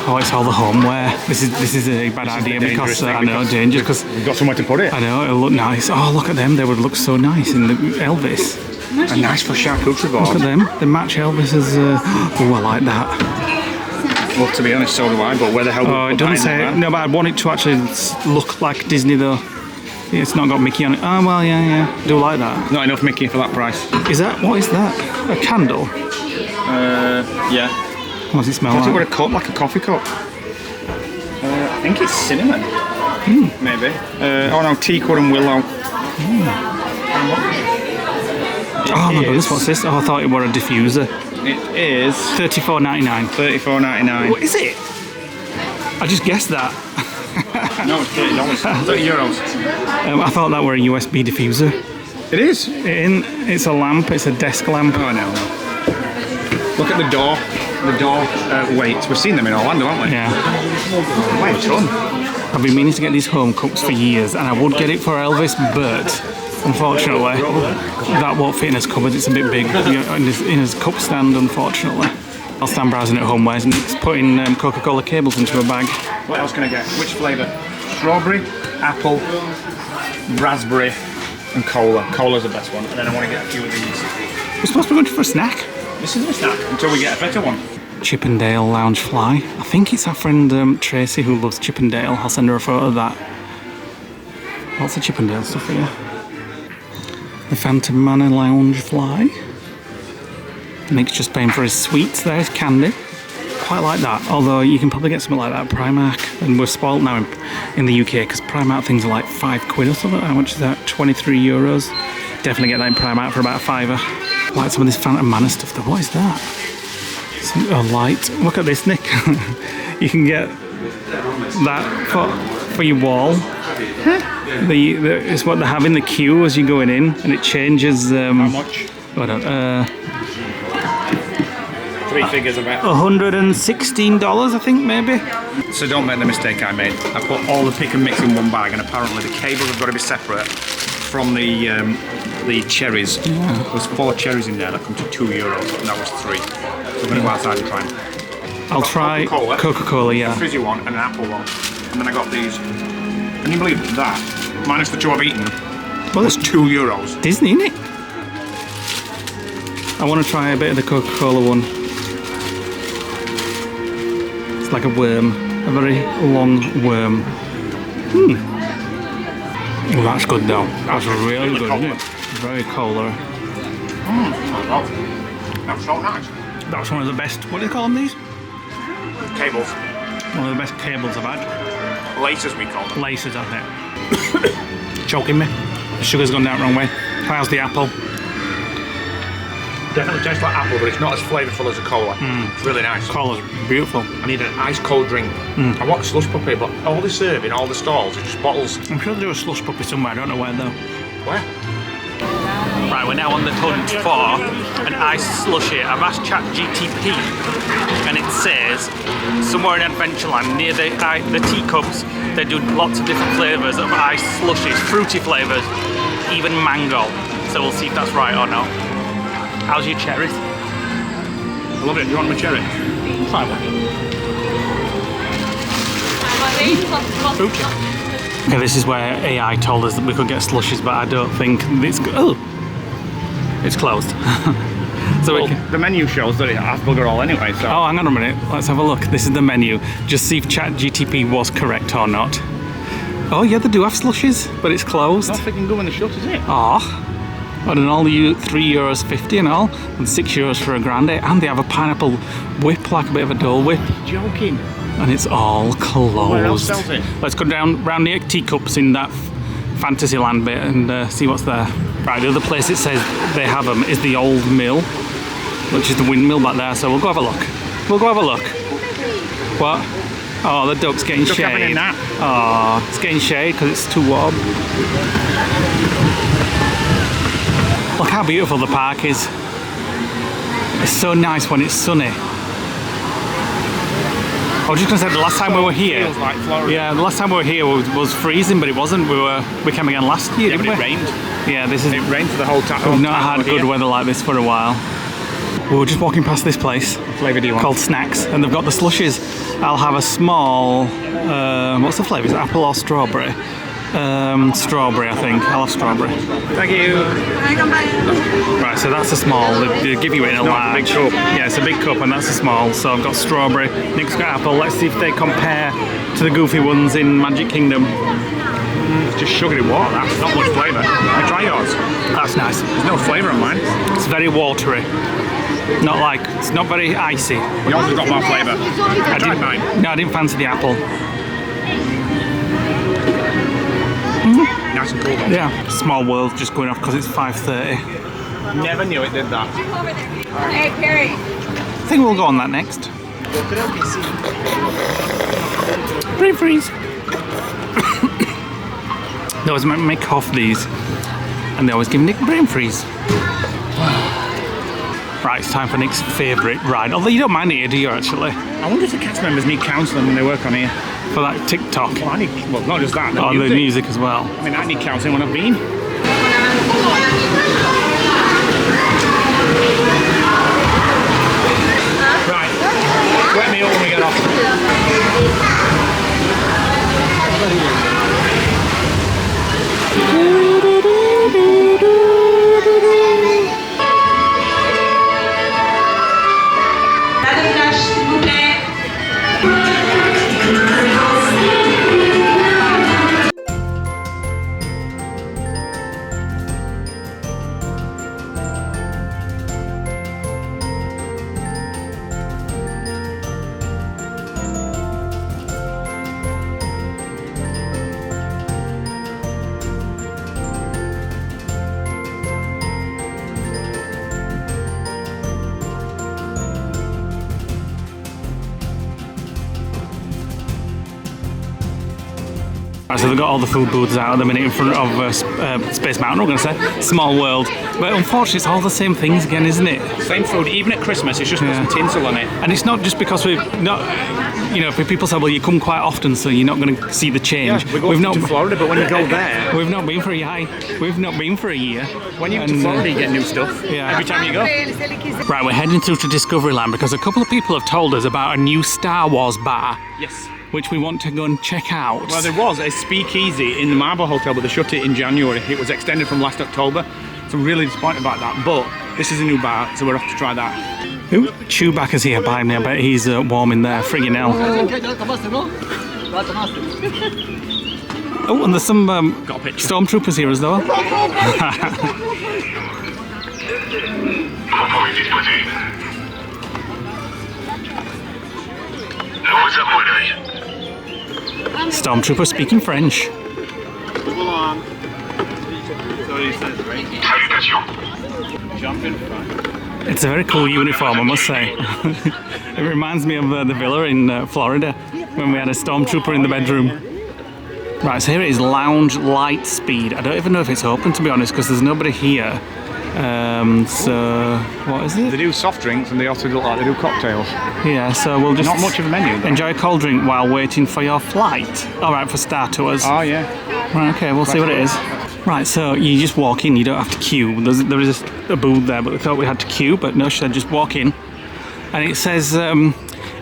Speaker 1: Oh, it's all the homeware. This is a bad idea because I know dangerous because
Speaker 2: We've got somewhere to put it.
Speaker 1: I know it'll look nice. Oh, look at them. They would look so nice in the Elvis.
Speaker 2: And nice for charcuterie
Speaker 1: Look at
Speaker 2: board.
Speaker 1: them. They match Elvis's. Oh, I like that.
Speaker 2: Well, to be honest, so do I. But where the hell?
Speaker 1: Oh, it doesn't say. No, but I want it to actually look like Disney though. It's not got Mickey on it. Oh well, yeah. I do like that.
Speaker 2: Not enough Mickey for that price.
Speaker 1: Is that what is that? A candle?
Speaker 2: Yeah.
Speaker 1: What does it smell
Speaker 2: What's it
Speaker 1: like?
Speaker 2: got a cup, like a coffee cup? I think it's cinnamon. Maybe. Oh no, teakwood and willow.
Speaker 1: Oh my goodness, what's this? Oh, I thought it were a diffuser.
Speaker 2: It is
Speaker 1: $34.99.
Speaker 2: $34.99.
Speaker 1: What is it? I just guessed that.
Speaker 2: No, it's $30. €30.
Speaker 1: I thought that were a USB diffuser.
Speaker 2: It is.
Speaker 1: It's a lamp. It's a desk lamp.
Speaker 2: Oh no. Look at the door. The door weights. We've seen them in Orlando, haven't we?
Speaker 1: Yeah.
Speaker 2: Quite a ton.
Speaker 1: I've been meaning to get these home cups for years, and I would get it for Elvis, but unfortunately, that won't fit in his cupboard. It's a bit big in his cup stand, unfortunately. I'll stand browsing at homewares and Nick's putting Coca-Cola cables into a bag.
Speaker 2: What else can I get? Which flavour? Strawberry, apple, raspberry, and cola. Cola's the best one. And then I want to get a few of these.
Speaker 1: We're supposed to be going for a snack.
Speaker 2: This is a snack until we get a better one.
Speaker 1: Chippendale Lounge Fly. I think it's our friend Tracy who loves Chippendale. I'll send her a photo of that. Lots of Chippendale stuff here. The Phantom Manor Lounge Fly. Nick's just paying for his sweets. There's candy. Quite like that. Although you can probably get something like that at Primark. And we're spoilt now in the UK because Primark things are like £5 or something. How much is that? €23. Definitely get that in Primark for about £5. I like some of this Phantom Manor stuff though. What is that? A light. Look at this, Nick. You can get that for your wall. It's what they have in the queue as you're going in, and it changes.
Speaker 2: How much?
Speaker 1: I don't.
Speaker 2: 3 figures about.
Speaker 1: $116, I think, maybe.
Speaker 2: So don't make the mistake I made. I put all the pick and mix in one bag, and apparently the cables have got to be separate from the cherries.
Speaker 1: Yeah.
Speaker 2: There's 4 cherries in there that come to €2, and that was 3. So we're going to go outside and try them.
Speaker 1: I'll try Coca-Cola, yeah.
Speaker 2: A fizzy one and an apple one. And then I got these. Can you believe that? Minus the 2 I've eaten.
Speaker 1: Well,
Speaker 2: it's €2.
Speaker 1: Disney, isn't it? I want to try a bit of the Coca-Cola one. It's like a worm, a very long worm. Oh, that's good though. That's really good, isn't it? Very cola.
Speaker 2: That's so nice.
Speaker 1: That's one of the best. What do you call them? These?
Speaker 2: Cables.
Speaker 1: One of the best cables I've had.
Speaker 2: Laces we call them.
Speaker 1: Laces, I think. Choking me. The sugar's gone down the wrong way. How's the apple?
Speaker 2: Definitely tastes like apple, but it's not as flavourful as a cola. It's really nice.
Speaker 1: Cola's beautiful.
Speaker 2: I need an ice cold drink. I want a slush puppy, but all they serve in all the stalls are just bottles.
Speaker 1: I'm sure they do a slush puppy somewhere. I don't know where though.
Speaker 2: Where?
Speaker 1: Right, we're now on the hunt for an ice slushy. I've asked ChatGTP and it says somewhere in Adventureland near the teacups they do lots of different flavours of ice slushies, fruity flavours, even mango. So we'll see if that's right or not. How's your cherries?
Speaker 2: I love it. Do you want my cherry?
Speaker 1: Try one. Fruity. Okay, this is where AI told us that we could get slushies, but I don't think it's... Oh! It's closed. So
Speaker 2: well, the menu shows that it has bugger all anyway, so...
Speaker 1: Oh, hang on a minute. Let's have a look. This is the menu. Just see if ChatGTP was correct or not. Oh, yeah, they do have slushies, but it's closed.
Speaker 2: Not freaking good when the shut, is it?
Speaker 1: Oh. And all €3.50 and all, and €6 for a grande, and they have a pineapple whip, like a bit of a Dole Whip.
Speaker 2: You're joking.
Speaker 1: And it's all closed.
Speaker 2: Where else sells it?
Speaker 1: Let's go down round the teacups in that Fantasyland bit and see what's there. Right, the other place it says they have them is the Old Mill, which is the windmill back there. So we'll go have a look. We'll go have a look. What? Oh, the duck's getting shade. Oh, it's getting shade because it's too warm. Look how beautiful the park is. It's so nice when it's sunny. I was just going to say the last time we were here,
Speaker 2: Feels like Florida.
Speaker 1: yeah, the last time we were here was freezing, but it wasn't. We came again last year,
Speaker 2: Yeah,
Speaker 1: didn't
Speaker 2: but
Speaker 1: we?
Speaker 2: it rained.
Speaker 1: Yeah, this is.
Speaker 2: It rained for the whole time.
Speaker 1: We've not had good weather like this for a while. We were just walking past this place.
Speaker 2: What flavour do you want?
Speaker 1: Called Snacks, and they've got the slushies. I'll have a small. What's the flavour? Is it apple or strawberry? Strawberry, I think. I'll have strawberry.
Speaker 2: Thank you.
Speaker 1: Right, so that's a small. They give you it in a
Speaker 2: not a
Speaker 1: large.
Speaker 2: big cup.
Speaker 1: Yeah, it's a big cup, and that's a small. So I've got strawberry. Nick's got apple. Let's see if they compare to the goofy ones in Magic Kingdom.
Speaker 2: It's just sugary water, that's not much flavour. I try yours.
Speaker 1: That's nice.
Speaker 2: There's no flavour on mine.
Speaker 1: It's very watery. Not like, it's not very icy.
Speaker 2: Yours has got more flavour. I tried mine.
Speaker 1: No, I didn't fancy the apple.
Speaker 2: Nice and cool though.
Speaker 1: Yeah. Small World just going off because it's 5:30.
Speaker 2: Never knew it did that.
Speaker 6: Hey, Ferry.
Speaker 1: I think we'll go on that next. Brain freeze. They always make me cough these, and they always give Nick brain freeze. Right, it's time for Nick's favourite ride. Although you don't mind it here, do you actually?
Speaker 2: I wonder if the cast members need counselling when they work on here.
Speaker 1: For that TikTok.
Speaker 2: Well, I need, well, not just that.
Speaker 1: Oh, the music as well.
Speaker 2: I mean, I need counselling when I've been. Right, wet me up when we get off.
Speaker 1: Right, so they've got all the food booths out at the minute in front of Space Mountain, we're going to say. Small World. But unfortunately, it's all the same things again, isn't it?
Speaker 2: Same food, even at Christmas, it's just got some tinsel on it.
Speaker 1: And it's not just because we've not, you know, people say, well, you come quite often, so you're not going to see the change.
Speaker 2: Yeah, we've not to Florida, but when you go there...
Speaker 1: We've not been for a year. We've not been for a year.
Speaker 2: When you go to Florida, you get new stuff.
Speaker 1: Yeah.
Speaker 2: Every time you go.
Speaker 1: Right, we're heading through to Discoveryland because a couple of people have told us about a new Star Wars bar.
Speaker 2: Yes.
Speaker 1: Which we want to go and check out.
Speaker 2: Well, there was a speakeasy in the Marble Hotel, but they shut it in January. It was extended from last October, so I'm really disappointed about that. But this is a new bar, so we're off to try that.
Speaker 1: Ooh, Chewbacca's here behind me. I bet he's warm in there. Friggin' hell. Oh, and there's some
Speaker 2: Got a picture.
Speaker 1: stormtroopers here as well. Stormtrooper speaking French. It's a very cool uniform, I must say. It reminds me of the villa in Florida when we had a stormtrooper in the bedroom. Right, so here it is, Lounge Light Speed. I don't even know if it's open, to be honest, because there's nobody here. So what is it?
Speaker 2: They do soft drinks and they also look like they do cocktails.
Speaker 1: Yeah, so we'll just
Speaker 2: Not much of a menu, though.
Speaker 1: enjoy a cold drink while waiting for your flight. All right, for Star Tours.
Speaker 2: Oh yeah.
Speaker 1: Right, okay, we'll see what it is. Right, so you just walk in, you don't have to queue. There is a booth there, but we thought we had to queue, but no, she said just walk in. And it says,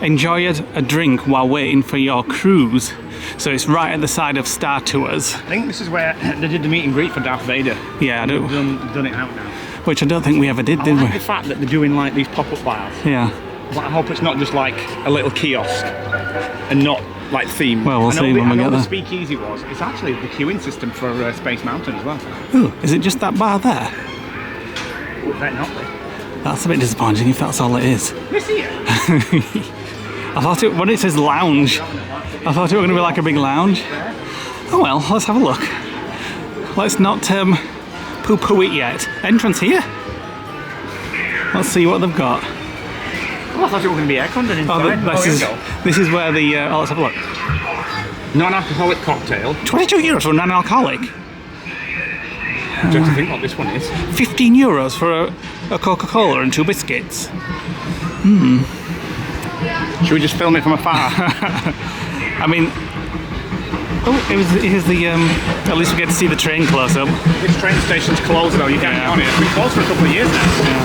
Speaker 1: enjoy a drink while waiting for your cruise. So it's right at the side of Star Tours.
Speaker 2: I think this is where they did the meet and greet for Darth Vader.
Speaker 1: Yeah, I do.
Speaker 2: They've done it out now.
Speaker 1: Which I don't think we ever did we?
Speaker 2: The fact that they're doing like these pop-up bars.
Speaker 1: Yeah.
Speaker 2: But I hope it's not just like a little kiosk and not like themed.
Speaker 1: Well, we'll see when we get there.
Speaker 2: The speakeasy was. It's actually the queuing system for Space Mountain as well.
Speaker 1: Ooh, is it just that bar there?
Speaker 2: Better not be.
Speaker 1: That's a bit disappointing if that's all it is.
Speaker 2: This here.
Speaker 1: I thought when it says lounge, I thought it was going to be like a big lounge. Oh well, let's have a look. Let's not poo-poo it yet. Entrance here. Let's see what they've got.
Speaker 2: Oh, I thought it was going to be air-conditioned inside.
Speaker 1: This is where the... let's have a look.
Speaker 2: Non-alcoholic cocktail.
Speaker 1: €22 for a non-alcoholic.
Speaker 2: I don't think what this one is.
Speaker 1: €15 for a Coca-Cola and 2 biscuits.
Speaker 2: Should we just film it from afar?
Speaker 1: I mean... Oh, here's the... at least we get to see the train close up.
Speaker 2: This train station's closed though, you can't get on it. It's been closed for a couple of years now.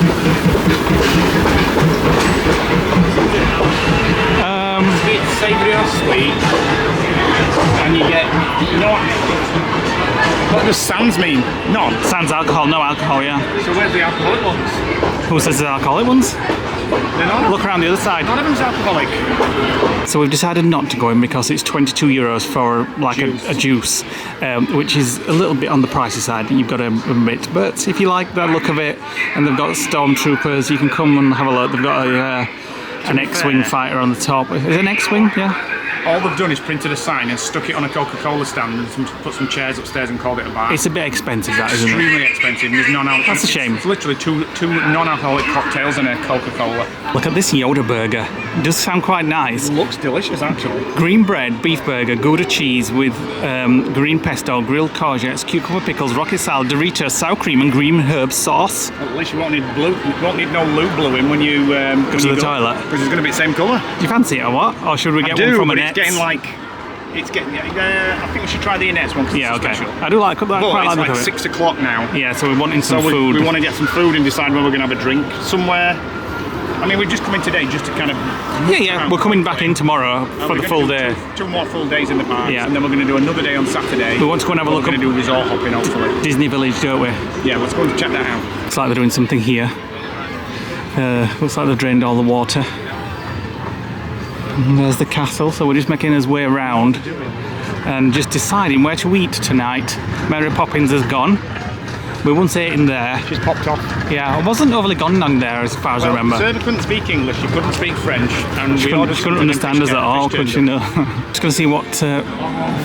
Speaker 2: It's savoury or sweet. And you get... What does sans mean? None?
Speaker 1: Sans alcohol, no alcohol, yeah.
Speaker 2: So where's the alcoholic ones?
Speaker 1: Who says the alcoholic ones?
Speaker 2: They're not.
Speaker 1: Look around the other side.
Speaker 2: None of them's alcoholic.
Speaker 1: So we've decided not to go in because it's €22 for like a juice, which is a little bit on the pricey side, you've got to admit. But if you like the look of it, and they've got stormtroopers, you can come and have a look. They've got an X-Wing fighter on the top. Is it an X-Wing? Yeah.
Speaker 2: All they've done is printed a sign and stuck it on a Coca-Cola stand and put some chairs upstairs and called it a bar.
Speaker 1: It's a bit expensive, that, isn't it?
Speaker 2: Extremely expensive. There's non-alcoholic.
Speaker 1: That's a shame.
Speaker 2: It's literally two non-alcoholic cocktails and a Coca-Cola.
Speaker 1: Look at this Yoda burger. It does sound quite nice.
Speaker 2: It looks delicious, actually.
Speaker 1: Green bread, beef burger, Gouda cheese with green pesto, grilled courgettes, cucumber pickles, rocket salad, Doritos, sour cream, and green herb sauce.
Speaker 2: Well, at least you won't need no lube bluing when you
Speaker 1: go to the toilet.
Speaker 2: Because it's going to be the same colour.
Speaker 1: Do you fancy it or what? Or should we get one from Annette's?
Speaker 2: It's getting like... It's getting... I think we should try the Annette's one because it's special.
Speaker 1: I do like that.
Speaker 2: But it's like 6 o'clock now.
Speaker 1: Yeah, so we're wanting some food.
Speaker 2: We want to get some food and decide where we're going to have a drink somewhere. I mean, we've just come in today just to kind of...
Speaker 1: Yeah, we're coming back in tomorrow for the full day.
Speaker 2: Two more full days in the parks,
Speaker 1: yeah.
Speaker 2: And then we're going to do another day on Saturday.
Speaker 1: We want to go and have a look.
Speaker 2: We're going to do resort hopping, hopefully.
Speaker 1: Disney Village, don't we?
Speaker 2: Yeah, let's go and check that out.
Speaker 1: Looks like they're doing something here. Looks like they've drained all the water. And there's the castle, so we're just making our way around and just deciding where to eat tonight. Mary Poppins has gone. We once ate in there.
Speaker 2: She's popped off.
Speaker 1: Yeah, I wasn't overly gone down there as far as I remember.
Speaker 2: The server couldn't speak English, she couldn't speak French, and
Speaker 1: she couldn't understand us at all, could she? No. Just going to see what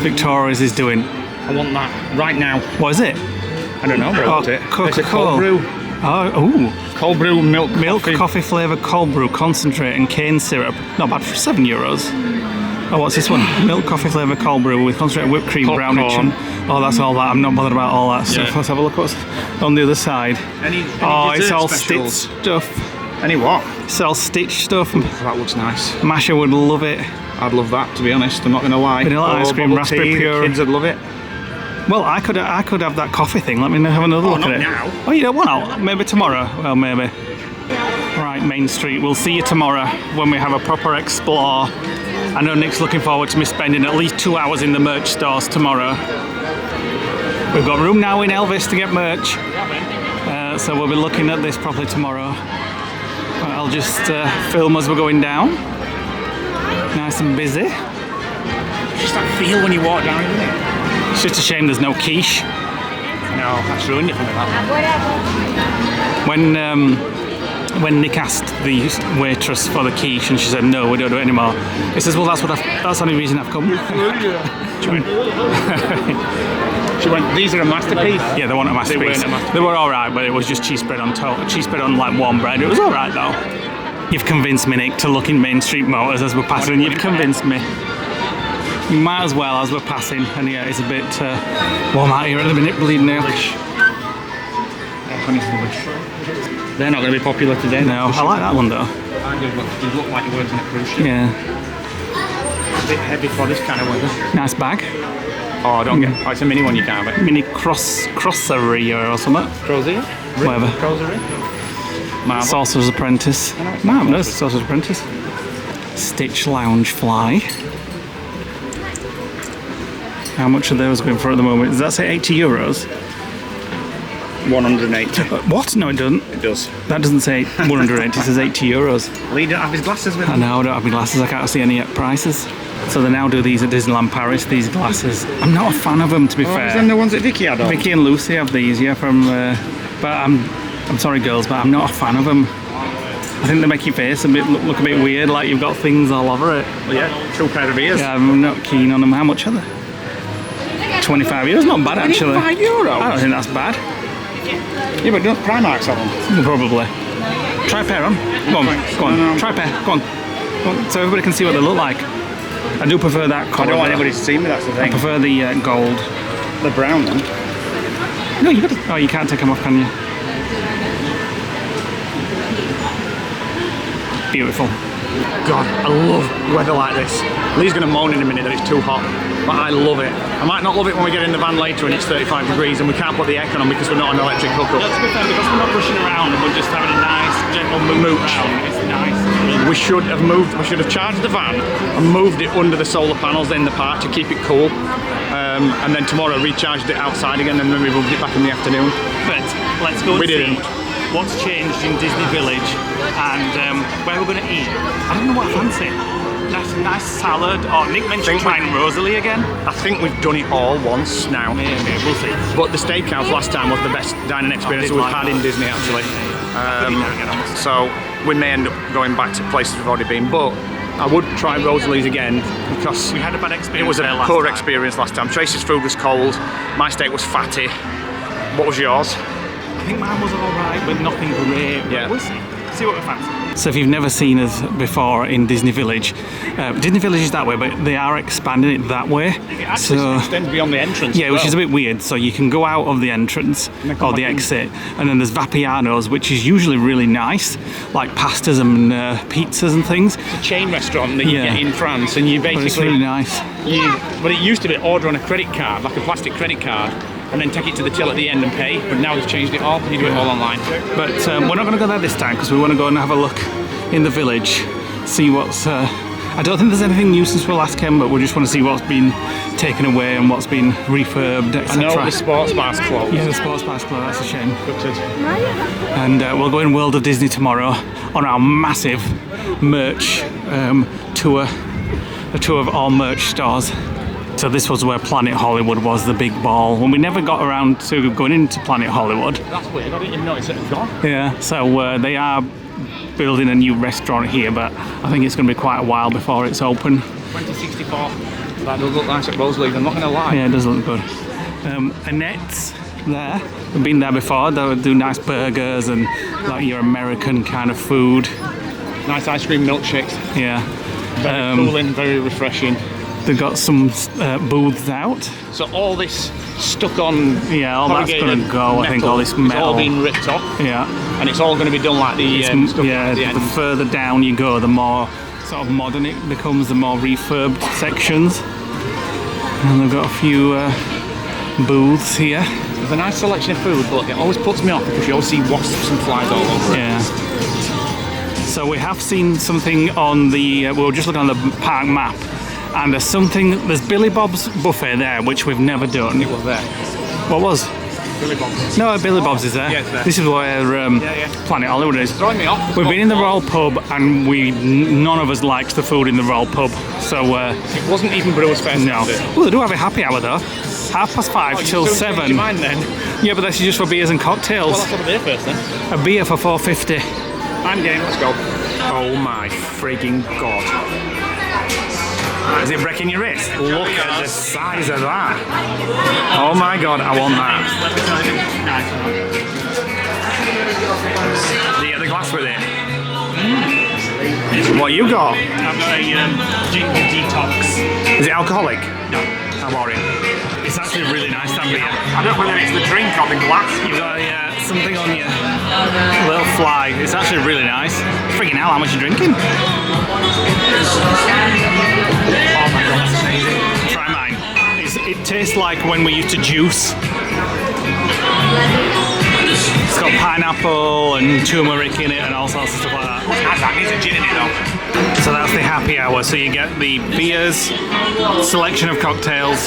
Speaker 1: Victoria's is doing.
Speaker 2: I want that right now.
Speaker 1: What is it?
Speaker 2: I don't know, but I want it.
Speaker 1: Coca-Cola.
Speaker 2: Cold brew.
Speaker 1: Oh, ooh.
Speaker 2: Cold brew milk
Speaker 1: coffee flavoured cold brew concentrate and cane syrup. Not bad for €7. Oh, what's this one? Milk coffee flavoured cold brew with concentrated whipped cream, brownie. Oh, that's all that. I'm not bothered about all that stuff. Let's have a look what's on the other side.
Speaker 2: Any
Speaker 1: it's all
Speaker 2: specials?
Speaker 1: stitched stuff.
Speaker 2: Any what?
Speaker 1: It's all stitched stuff.
Speaker 2: That looks nice.
Speaker 1: Masha would love it.
Speaker 2: I'd love that, to be honest. I'm not going to lie.
Speaker 1: Vanilla ice cream, raspberry pure.
Speaker 2: Kids would love it.
Speaker 1: Well, I could have that coffee thing. Let me have another look at it.
Speaker 2: Now.
Speaker 1: Oh, you don't want it? Maybe tomorrow. Well, maybe. Right, Main Street. We'll see you tomorrow when we have a proper explore. I know Nick's looking forward to me spending at least 2 hours in the merch stores tomorrow. We've got room now in Elvis to get merch. So we'll be looking at this properly tomorrow. I'll just film as we're going down. Nice and busy.
Speaker 2: It's just that feel when you walk down, isn't it?
Speaker 1: It's just a shame there's no quiche.
Speaker 2: No, that's ruined it for me, that.
Speaker 1: When Nick asked the waitress for the quiche and she said no, we don't do it anymore. He says, well, that's the only reason I've come.
Speaker 2: She went, these are a masterpiece?
Speaker 1: Yeah, they weren't a masterpiece. They were alright, but it was just cheese bread on top. Cheese bread on like warm bread. It was alright though. You've convinced me, Nick, to look in Main Street Motors as we're passing. You've convinced me. You might as well as we're passing, and yeah, it's a bit warm out here at the minute, bleeding out.
Speaker 2: Japanese food. They're not going to be popular today.
Speaker 1: No, I like that one though.
Speaker 2: You look like you're working a cruise ship.
Speaker 1: Yeah.
Speaker 2: A bit heavy for this kind of weather.
Speaker 1: Nice bag.
Speaker 2: Oh, don't get. Oh, it's a mini one you can't have it.
Speaker 1: Mini crossery or something.
Speaker 2: Crozier?
Speaker 1: Whatever.
Speaker 2: Crozery? Marble.
Speaker 1: Sorcerer's Apprentice. Marvellous, Sorcerer's Apprentice. Stitch Lounge Fly. How much are those going for at the moment? Does that say 80 euros?
Speaker 2: 180.
Speaker 1: What? No, it doesn't.
Speaker 2: It does.
Speaker 1: That doesn't say 180, it says 80 euros.
Speaker 2: Lee don't have his glasses with
Speaker 1: I
Speaker 2: him.
Speaker 1: know, I don't have my glasses, I can't see any prices. So they now do these at Disneyland Paris, these glasses. I'm not a fan of them, to be fair.
Speaker 2: Then the ones that Vicky had on.
Speaker 1: Vicky and Lucy have these, yeah, from... but I'm sorry, girls, but I'm not a fan of them. I think they make your face look a bit weird, like you've got things all over it.
Speaker 2: Well, yeah, 2 pair of ears.
Speaker 1: Yeah, I'm not keen on them. How much are they? 25 euros, not bad actually.
Speaker 2: 25 euros?
Speaker 1: I don't think that's bad.
Speaker 2: Yeah, but don't Primark's on them.
Speaker 1: Probably. Try a pair on. Go on, go on.
Speaker 2: No.
Speaker 1: Try a pair. Go on. So everybody can see what they look like. I do prefer that colour.
Speaker 2: I don't want anybody to see me, that's the
Speaker 1: I
Speaker 2: thing.
Speaker 1: prefer the gold.
Speaker 2: The brown one.
Speaker 1: No, you got to. Oh, you can't take them off, can you? Beautiful.
Speaker 2: God, I love weather like this. Lee's going to moan in a minute that it's too hot, but I love it. I might not love it when we get in the van later and it's 35 degrees and we can't put the aircon on because we're not on electric hookup.
Speaker 1: That's good because we're not rushing around and we're just having a nice, gentle mooch around. It's nice.
Speaker 2: We should have charged the van and moved it under the solar panels in the park to keep it cool. And then tomorrow recharged it outside again and then we moved it back in the afternoon.
Speaker 1: But let's go and see
Speaker 2: didn't.
Speaker 1: what's changed in Disney Village and where we're going to eat. I don't know what I fancy. Nice salad, or Nick mentioned trying Rosalie again.
Speaker 2: I think we've done it all once now.
Speaker 1: Maybe, we'll see.
Speaker 2: But the steakhouse last time was the best dining experience we've had in Disney actually. So we may end up going back to places we've already been, but I would try Rosalie's again because
Speaker 1: We had a bad experience.
Speaker 2: it was a
Speaker 1: there last
Speaker 2: poor
Speaker 1: time.
Speaker 2: experience last time. Tracy's food was cold, my steak was fatty. What was yours?
Speaker 1: I think mine was alright, but nothing great. But
Speaker 2: Yeah.
Speaker 1: we'll see. See what we fancy. So if you've never seen us before in Disney Village, Disney Village is that way, but they are expanding it that way.
Speaker 2: It actually extends beyond the entrance.
Speaker 1: Yeah, which is a bit weird. So you can go out of the entrance or the exit, and then there's Vapiano's, which is usually really nice, like pastas and pizzas and things.
Speaker 2: It's a chain restaurant that you get in France, and you
Speaker 1: But
Speaker 2: basically
Speaker 1: it's really nice.
Speaker 2: But it used to be order on a credit card, like a plastic credit card, and then take it to the till at the end and pay. But now they've changed it all. You do it all online.
Speaker 1: But we're not going to go there this time because we want to go and have a look in the village, see what's. I don't think there's anything new since we last came, but we just want to see what's been taken away and what's been refurbed, etc.
Speaker 2: I know the sports bar's closed.
Speaker 1: Yeah, the sports bar's closed. That's a shame.
Speaker 2: Gutted.
Speaker 1: And we'll go in World of Disney tomorrow on our massive merch tour, a tour of all merch stores. So this was where Planet Hollywood was, the big ball. And we never got around to going into Planet Hollywood.
Speaker 2: That's weird. I didn't even notice it had gone.
Speaker 1: Yeah, so they are building a new restaurant here, but I think it's going to be quite a while before it's open.
Speaker 2: 2064. That does look nice at Rosalie's, I'm not going to lie.
Speaker 1: Yeah, it does look good. Annette's there. We've been there before. They do nice burgers and like your American kind of food.
Speaker 2: Nice ice cream milkshakes.
Speaker 1: Yeah.
Speaker 2: Very cooling, very refreshing.
Speaker 1: They've got some booths out.
Speaker 2: So all this stuck on
Speaker 1: Yeah, all that's going to go. I think all this
Speaker 2: It's
Speaker 1: metal.
Speaker 2: all been ripped off.
Speaker 1: Yeah.
Speaker 2: And it's all going to be done like the stuff
Speaker 1: Yeah,
Speaker 2: at the end.
Speaker 1: the further down you go, the more sort of modern it becomes, the more refurbed sections. And they've got a few booths here.
Speaker 2: There's a nice selection of food, but it always puts me off because you always see wasps and flies all over it.
Speaker 1: Yeah. So we have seen something on the, we were just looking on the park map, and there's Billy Bob's buffet there, which we've never done.
Speaker 2: It was there.
Speaker 1: What was?
Speaker 2: Billy Bob's.
Speaker 1: No, Billy Bob's is there.
Speaker 2: Yeah, it's there.
Speaker 1: This is where Planet Hollywood is.
Speaker 2: Throwing me off.
Speaker 1: We've been in the Royal Pub, and none of us likes the food in the Royal Pub. So
Speaker 2: It wasn't even Brewers Fest.
Speaker 1: no.
Speaker 2: Was it?
Speaker 1: Well, they do have a happy hour though. 5:30 till
Speaker 2: So
Speaker 1: 7.
Speaker 2: change your mind then?
Speaker 1: Yeah, but that's just for beers and cocktails.
Speaker 2: Well, let's have a beer first then.
Speaker 1: A beer for £4.50.
Speaker 2: I'm game, let's go.
Speaker 1: Oh my frigging god. Is it breaking your wrist? Look at the size of that. Oh my god, I want that. Do you get the glass with it? What you got?
Speaker 9: I've got a ginger detox.
Speaker 1: Is it alcoholic?
Speaker 9: No.
Speaker 1: How boring.
Speaker 9: It's
Speaker 1: It's actually really nice, that beer.
Speaker 2: I don't know whether it's the drink or the glass.
Speaker 1: You've got something on you. A little fly. It's actually really nice. Freaking hell, how much are you drinking? Oh my god, that's amazing. Try mine. It tastes like when we used to juice. It's got pineapple and turmeric in it and all sorts of stuff like that.
Speaker 2: That needs a gin in it though.
Speaker 1: So that's the happy hour. So you get the beers, selection of cocktails,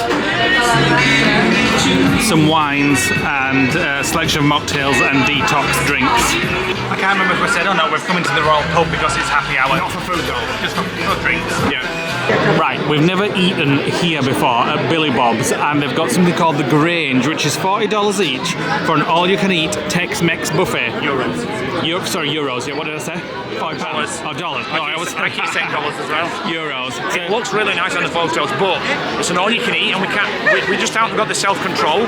Speaker 1: some wines, and a selection of mocktails and detox drinks.
Speaker 2: I can't remember if we said, oh no, we've come into the Royal Pub because it's happy hour.
Speaker 1: Not for food though.
Speaker 2: Just for drinks.
Speaker 1: Yeah. Right, we've never eaten here before at Billy Bob's, and they've got something called the Grange, which is $40 each for an all-you-can-eat Tex-Mex buffet.
Speaker 2: Euros.
Speaker 1: Euros. Yeah, what did I say? $5. Oh, dollars. No, I
Speaker 2: keep saying dollars as well.
Speaker 1: Euros.
Speaker 2: It looks really nice on the photos, but it's an all-you-can-eat, and we just haven't got the self-control.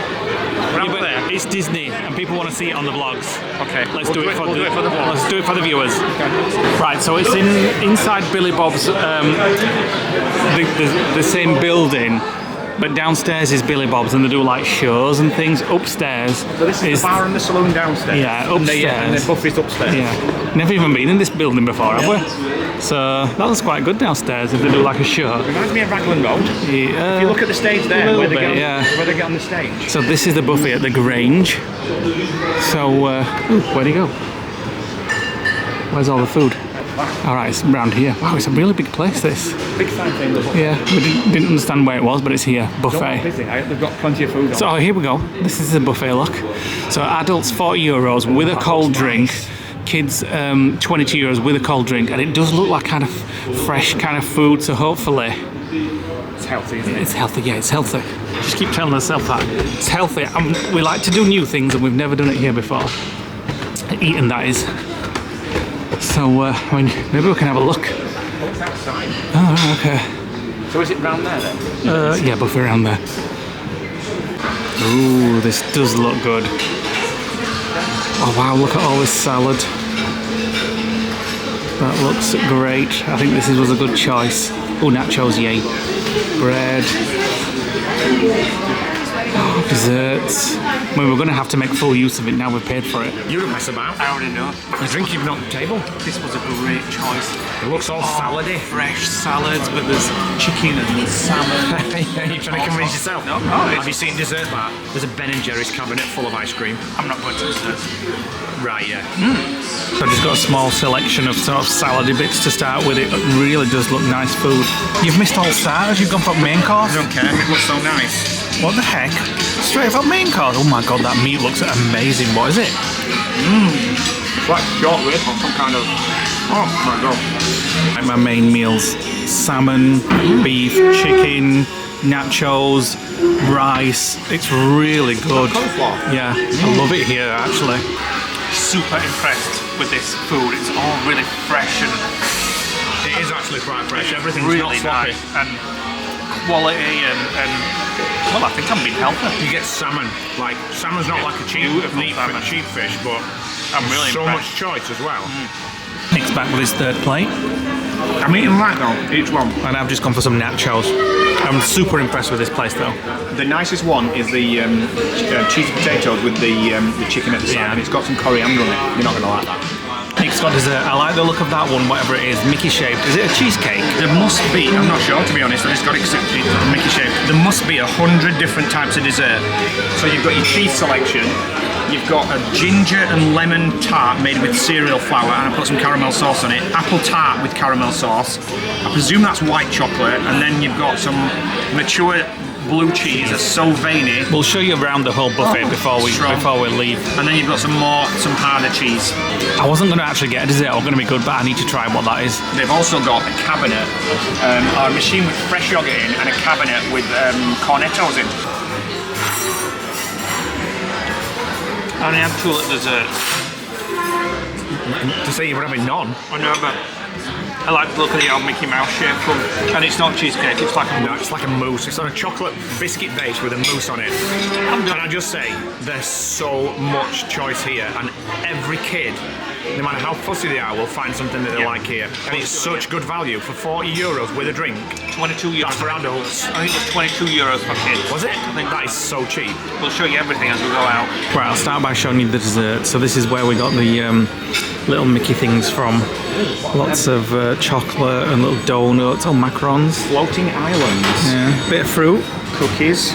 Speaker 1: It's Disney, and people want to see it on the vlogs.
Speaker 2: Okay,
Speaker 1: let's do it for the
Speaker 2: vlogs.
Speaker 1: Let's do it for the viewers. Okay. Right, so it's inside Billy Bob's, the same building, but downstairs is Billy Bob's, and they do like shows and things. Upstairs,
Speaker 2: so this is the bar and the saloon downstairs.
Speaker 1: Yeah, upstairs.
Speaker 2: And the buffet's upstairs.
Speaker 1: Yeah, never even been in this building before, have we? So that looks quite good downstairs if they do like a show.
Speaker 2: Reminds me of Raglan Road.
Speaker 1: Yeah,
Speaker 2: if you look at the stage there, where they get on the stage.
Speaker 1: So this is the buffet at the Grange. So where'd he go? Where's all the food? All right, it's around here. Wow, it's a really big place, this.
Speaker 2: Big sign saying the buffet.
Speaker 1: Yeah, we didn't understand where it was, but it's here. Buffet.
Speaker 2: Busy. They've got plenty of food on.
Speaker 1: So here we go. This is the buffet, look. So adults, €40 with a cold drink. Kids, €22 with a cold drink. And it does look like kind of fresh kind of food, so hopefully...
Speaker 2: It's healthy, isn't it?
Speaker 1: It's healthy, yeah, it's healthy. Just keep telling ourselves that. It's healthy. We like to do new things, and we've never done it here before. Eating, that is. So, maybe we can have a look.
Speaker 2: Oh, it's outside.
Speaker 1: Oh, okay.
Speaker 2: So is it round there then?
Speaker 1: Yeah, buffet around there. Ooh, this does look good. Oh wow, look at all this salad. That looks great. I think this was a good choice. Oh, nachos, yay. Bread. Oh, desserts. I mean, we're going to have to make full use of it now we've paid for it.
Speaker 2: You don't mess about.
Speaker 1: I already know.
Speaker 2: The drink you've been on the table.
Speaker 1: This was a great choice.
Speaker 2: It looks all salady.
Speaker 1: Fresh salads, but there's chicken and salmon.
Speaker 2: Yeah, you're trying to convince yourself.
Speaker 1: No.
Speaker 2: Have you seen dessert bar? There's a Ben & Jerry's cabinet full of ice cream.
Speaker 1: I'm not going to desserts.
Speaker 2: Right, yeah.
Speaker 1: So I've just got a small selection of sort of salady bits to start with. It really does look nice food. You've missed all starters. You've gone for main course.
Speaker 2: I don't care. It looks so nice.
Speaker 1: What the heck? Straight for main course. Oh my god, that meat looks amazing. What is it?
Speaker 2: It's like short rib or some kind of... Oh my god.
Speaker 1: Like my main meals. Salmon, beef, chicken, nachos, rice. It's really good. Yeah, I love it here actually. Super impressed with this food. It's all really fresh and...
Speaker 2: It is actually quite fresh. Everything's
Speaker 1: really
Speaker 2: not sloppy.
Speaker 1: nice and quality and well, I think I'm being healthy.
Speaker 2: You get salmon. Like salmon's not like a cheap fish, but
Speaker 1: I'm really
Speaker 2: so
Speaker 1: impressed.
Speaker 2: much choice as well.
Speaker 1: Nick's back with his third plate.
Speaker 2: I'm eating right though, each one.
Speaker 1: And I've just gone for some nachos. I'm super impressed with this place though.
Speaker 2: The nicest one is the cheesy potatoes with the chicken at the side. And it's got some coriander on it. You're not going to like that.
Speaker 1: Nick's got dessert. I like the look of that one, whatever it is. Mickey shaped. Is it a cheesecake?
Speaker 2: There must be, I'm not sure to be honest, I just got it because it's Mickey shaped. There must be 100 different types of dessert. So you've got your cheese selection, you've got a ginger and lemon tart made with cereal flour, and I put some caramel sauce on it. Apple tart with caramel sauce. I presume that's white chocolate, and then you've got some mature blue cheese that's so veiny.
Speaker 1: We'll show you around the whole buffet before we leave.
Speaker 2: And then you've got some harder cheese.
Speaker 1: I wasn't going to actually get a dessert. It's going to be good, but I need to try what that is.
Speaker 2: They've also got a cabinet, a machine with fresh yogurt in, and a cabinet with cornettos in.
Speaker 1: And the actual dessert.
Speaker 2: To say you were having none.
Speaker 1: I know, but I like the look of the old Mickey Mouse shape one. And it's not cheesecake, it's like a
Speaker 2: mousse. It's like a mousse. It's on a chocolate biscuit base with a mousse on it. Can I just say, There's so much choice here, and every kid, no matter how fussy they are, will find something that they like here. And it's such good value for 40 euros with a drink.
Speaker 1: 22 euros.
Speaker 2: That's for adults.
Speaker 1: I think it was 22 euros for kids.
Speaker 2: Was it? I think that is so cheap.
Speaker 1: We'll show you everything as we go out.
Speaker 9: Right, I'll start by showing you the dessert. So this is where we got the little Mickey things from. Lots of chocolate and little donuts, oh macarons.
Speaker 2: Floating islands.
Speaker 9: Yeah, bit of fruit.
Speaker 2: Cookies.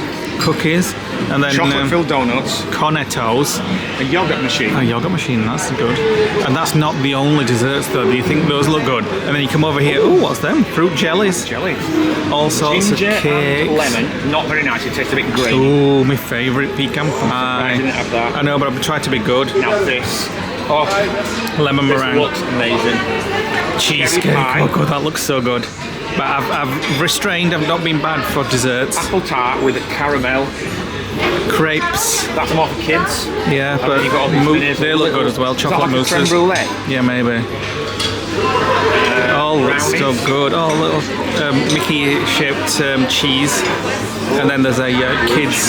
Speaker 9: And then
Speaker 2: Chocolate-filled donuts.
Speaker 9: cornettos.
Speaker 2: A yogurt machine.
Speaker 9: A yogurt machine, that's good. And that's not the only desserts though. Do you think those look good? And then you come over here, ooh, what's them? Fruit jellies. All sorts
Speaker 2: Ginger
Speaker 9: of cakes.
Speaker 2: and lemon. Not very nice, it tastes a bit green.
Speaker 9: Ooh, my favourite pecan pie.
Speaker 2: I didn't have that.
Speaker 9: I know, but I've tried to be good.
Speaker 2: Now this. Oh,
Speaker 9: Lemon
Speaker 2: this
Speaker 9: meringue.
Speaker 2: looks amazing.
Speaker 9: Cheesecake.
Speaker 2: pie.
Speaker 9: Oh god, that looks so good. But I've restrained, I've not been bad for desserts.
Speaker 2: Apple tart with a caramel.
Speaker 9: Crepes.
Speaker 2: That's more for kids.
Speaker 9: Yeah, but
Speaker 2: you've got all these veneers
Speaker 9: they look good as well.
Speaker 2: Is that
Speaker 9: Chocolate
Speaker 2: like a creme
Speaker 9: mousses.
Speaker 2: brulee?
Speaker 9: Yeah, maybe. Oh, looks so
Speaker 2: brownies.
Speaker 9: good. Oh, little Mickey-shaped cheese. And then there's a kids'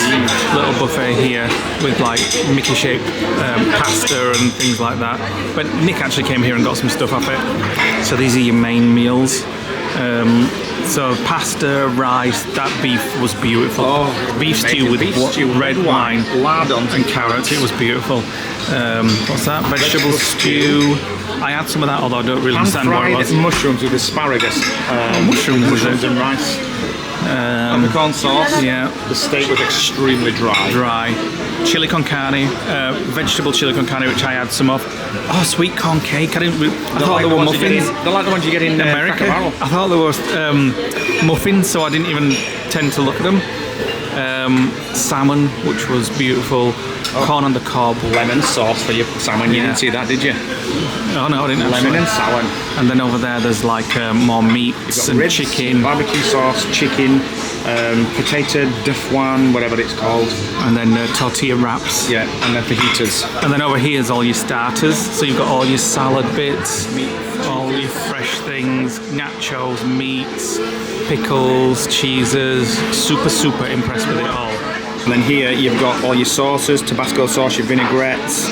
Speaker 9: little buffet here with like Mickey-shaped pasta and things like that. But Nick actually came here and got some stuff off it. So these are your main meals. So pasta, rice, that beef was beautiful.
Speaker 2: Oh,
Speaker 9: beef stew with red wine,
Speaker 2: lardons
Speaker 9: and carrots. It was beautiful. What's that? Vegetable stew. I had some of that, although I don't really understand what it was.
Speaker 2: mushrooms with asparagus.
Speaker 9: Mushrooms
Speaker 2: and rice. Peppercorn sauce.
Speaker 9: Yeah.
Speaker 2: The steak was extremely dry.
Speaker 9: Chili con carne, vegetable chili con carne, which I had some of. Oh, sweet corn cake. I thought they were muffins.
Speaker 2: They're like the ones you get in
Speaker 9: America.
Speaker 2: Cracker Barrel.
Speaker 9: I thought they were muffins, so I didn't even tend to look at them. Salmon, which was beautiful. Corn on the cob.
Speaker 2: Lemon sauce for your salmon. You didn't see that, did you?
Speaker 9: Oh no, I didn't.
Speaker 2: Lemon
Speaker 9: actually.
Speaker 2: and salmon.
Speaker 9: And then over there, there's like more meats and
Speaker 2: Ribs,
Speaker 9: chicken.
Speaker 2: barbecue sauce, chicken, potato de foin, whatever it's called.
Speaker 9: And then tortilla wraps.
Speaker 2: Yeah, and then fajitas.
Speaker 9: And then over here is all your starters. So you've got all your salad bits, all your fresh things, nachos, meats, pickles, cheeses. Super impressed with it all.
Speaker 2: And then here you've got all your sauces, Tabasco sauce, your vinaigrettes,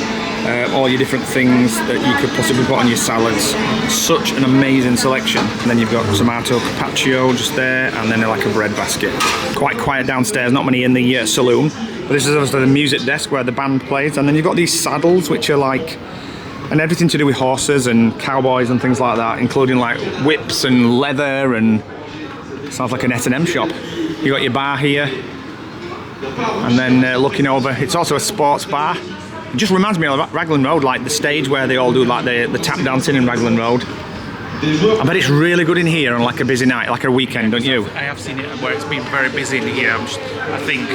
Speaker 2: all your different things that you could possibly put on your salads. Such an amazing selection. And then you've got tomato carpaccio just there, and then like a bread basket. Quite quiet downstairs, not many in the saloon. But this is obviously the music desk where the band plays. And then you've got these saddles, which are like, and everything to do with horses and cowboys and things like that, including like whips and leather, and sounds like an S&M shop. You got your bar here. And then looking over, it's also a sports bar. It just reminds me of Raglan Road, like the stage where they all do like the tap dancing in Raglan Road. I bet it's really good in here on like a busy night, like a weekend, don't you?
Speaker 1: I have seen it where it's been very busy in here. I think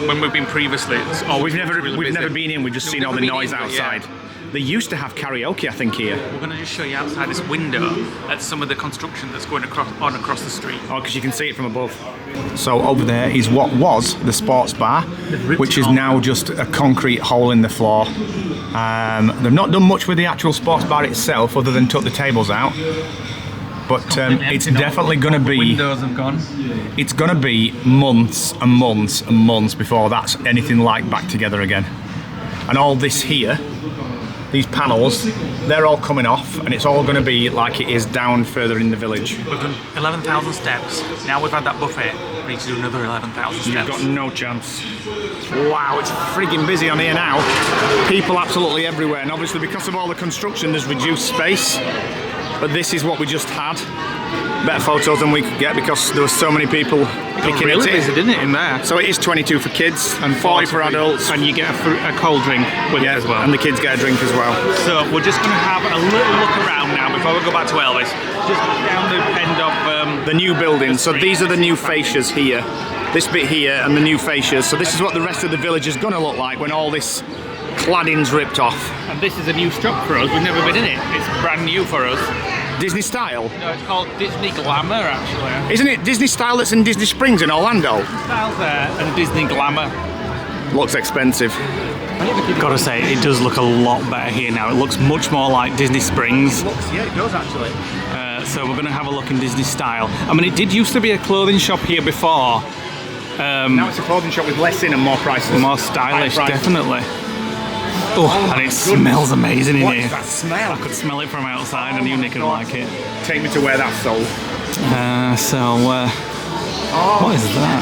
Speaker 1: when we've been previously,
Speaker 2: We've never been in. We've just seen all the noise outside. They used to have karaoke, I think, here.
Speaker 1: We're going to just show you outside this window at some of the construction that's going across the street.
Speaker 2: Oh, because you can see it from above. So over there is what was the sports bar, which is now just a concrete hole in the floor. They've not done much with the actual sports bar itself, other than took the tables out. But it's definitely going to be.
Speaker 9: Windows have gone.
Speaker 2: It's going to be months and months and months before that's anything like back together again. And all this here, these panels, they're all coming off, and it's all going to be like it is down further in the village.
Speaker 1: We've done 11,000 steps. Now we've had that buffet. We need to do another 11,000 steps.
Speaker 2: You've got no chance. Wow, it's frigging busy on here now. People absolutely everywhere, and obviously because of all the construction, there's reduced space. But this is what we just had. Better photos than we could get because there were so many people picking
Speaker 9: Really
Speaker 2: at it.
Speaker 9: busy, didn't it, in there?
Speaker 2: So it is 22 for kids and 40 for adults.
Speaker 9: And you get a cold drink with it as well.
Speaker 2: And the kids get a drink as well.
Speaker 1: So we're just going to have a little look around now before we go back to Elvis. Just down the end of
Speaker 2: the new building. So these are the new fascias here. This bit here and the new fascias. So this is what the rest of the village is going to look like when all this cladding's ripped off.
Speaker 1: And this is a new shop for us. We've never been in it. It's brand new for us.
Speaker 2: Disney style?
Speaker 1: No, it's called Disney Glamour, actually.
Speaker 2: Isn't it Disney style that's in Disney Springs in Orlando?
Speaker 1: Styles there and Disney Glamour.
Speaker 2: Looks expensive.
Speaker 9: Gotta say, it does look a lot better here now. It looks much more like Disney Springs.
Speaker 2: Yeah, it does actually.
Speaker 9: So we're going to have a look in Disney style. I mean, it did used to be a clothing shop here before,
Speaker 2: Now it's a clothing shop with less in and more prices.
Speaker 9: More stylish,
Speaker 2: High price.
Speaker 9: definitely. Oh, and it smells amazing in
Speaker 2: What
Speaker 9: here.
Speaker 2: is that smell?
Speaker 9: I could smell it from outside, and you Nick would like it.
Speaker 2: Take me to where that's sold.
Speaker 9: What is that?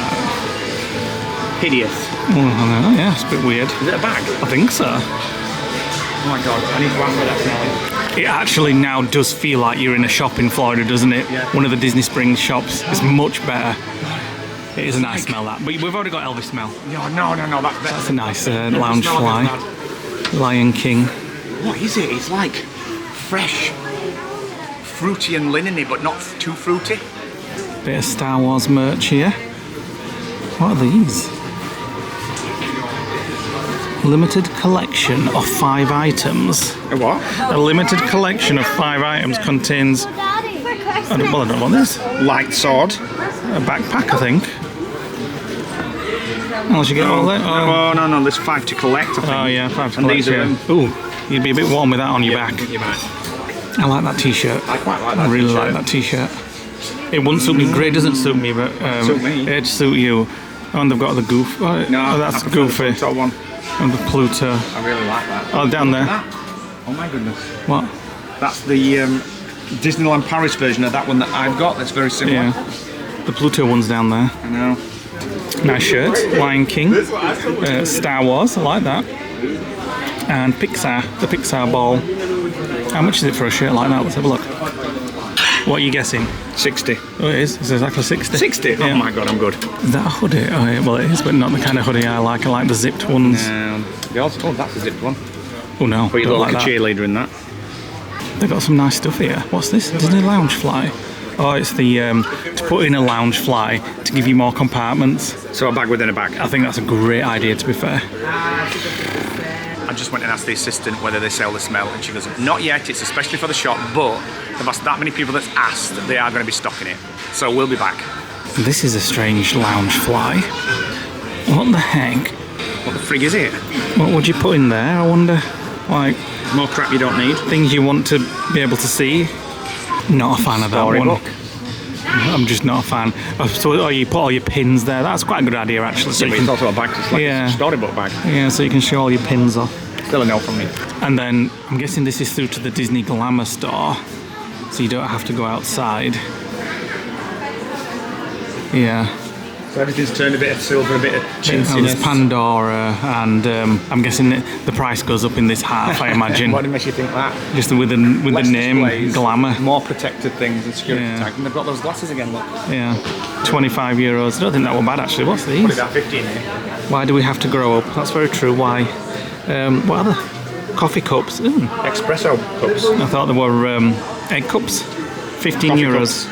Speaker 2: Hideous.
Speaker 9: Oh, yeah, it's a bit weird.
Speaker 2: Is it a bag?
Speaker 9: I think so.
Speaker 2: Oh my god, I need to ask where that's smelling.
Speaker 9: It actually now does feel like you're in a shop in Florida, doesn't it?
Speaker 2: Yeah.
Speaker 9: One of the Disney Springs shops. It's much better. It is a nice smell, that. But we've already got Elvis smell.
Speaker 2: No, that's better.
Speaker 9: That's a nice lounge fly. Lion King.
Speaker 2: What is it? It's like fresh, fruity and linen-y, but not too fruity.
Speaker 9: Bit of Star Wars merch here. What are these? Limited collection of 5 items.
Speaker 2: A what?
Speaker 9: A limited collection of 5 items contains... I don't know what this is.
Speaker 2: Light sword.
Speaker 9: A backpack, I think. Unless you get all that.
Speaker 2: Oh, no, there's 5 to collect, I think.
Speaker 9: Oh yeah, 5 to
Speaker 2: And
Speaker 9: collect,
Speaker 2: these are
Speaker 9: yeah.
Speaker 2: them.
Speaker 9: Ooh, you'd be a bit warm with that on your back.
Speaker 2: You might.
Speaker 9: I like that t-shirt.
Speaker 2: I quite like that
Speaker 9: I really
Speaker 2: t-shirt.
Speaker 9: like that t-shirt. It wouldn't suit me. Grey doesn't suit me, but
Speaker 2: Suit me.
Speaker 9: it'd suit you. And they've got the goof. Oh,
Speaker 2: No,
Speaker 9: that's
Speaker 2: I prefer
Speaker 9: goofy.
Speaker 2: the Pluto one.
Speaker 9: And the Pluto.
Speaker 2: I really like that.
Speaker 9: Oh, down there.
Speaker 2: That. Oh my goodness.
Speaker 9: What?
Speaker 2: That's the Disneyland Paris version of that one that I've got. That's very similar.
Speaker 9: Yeah. The Pluto one's down there.
Speaker 2: I know.
Speaker 9: Nice shirt. Lion King. Star Wars. I like that. And Pixar. The Pixar ball. How much is it for a shirt like that? Let's have a look. What are you guessing?
Speaker 2: 60.
Speaker 9: Oh, it is. It's exactly 60.
Speaker 2: 60?
Speaker 9: Yeah.
Speaker 2: Oh my god, I'm good.
Speaker 9: Is that a hoodie? Oh, yeah, well, it is, but not the kind of hoodie I like. I like the zipped ones.
Speaker 2: Oh, that's a zipped one.
Speaker 9: Oh no,
Speaker 2: But you
Speaker 9: don't
Speaker 2: look like
Speaker 9: like
Speaker 2: a
Speaker 9: that.
Speaker 2: cheerleader in that.
Speaker 9: They've got some nice stuff here. What's this? Disney Lounge Fly. Oh, it's the to put in a lounge fly to give you more compartments.
Speaker 2: So a bag within a bag.
Speaker 9: I think that's a great idea, to be fair.
Speaker 2: I just went and asked the assistant whether they sell the smell, and she goes, not yet, it's especially for the shop, but they've asked that many people that's asked that they are going to be stocking it. So we'll be back.
Speaker 9: This is a strange lounge fly. What the heck?
Speaker 2: What the frig is it?
Speaker 9: What would you put in there? I wonder. Like,
Speaker 2: more crap you don't need.
Speaker 9: Things you want to be able to see. Not a fan of that one. I'm just not a fan. So you put all your pins there. That's quite a good idea, actually. So
Speaker 2: Yeah, but it's also a bag. It's like a storybook bag.
Speaker 9: Yeah, so you can show all your pins off.
Speaker 2: Still a no from me.
Speaker 9: And then I'm guessing this is through to the Disney Glamour store, so you don't have to go outside. Yeah.
Speaker 2: So everything's turned a bit of silver, a bit of chintziness.
Speaker 9: There's Pandora, and I'm guessing the price goes up in this half, I imagine.
Speaker 2: What makes you think that?
Speaker 9: Just with the name
Speaker 2: displays,
Speaker 9: Glamour.
Speaker 2: More protected things and security tag. And they've got those glasses again, look.
Speaker 9: Yeah. €25. I don't think that were bad, actually. What's these?
Speaker 2: Put it at 15 here.
Speaker 9: Why do we have to grow up? That's very true. Why? What are they? Coffee cups. Ooh.
Speaker 2: Espresso cups.
Speaker 9: I thought they were egg cups. €15.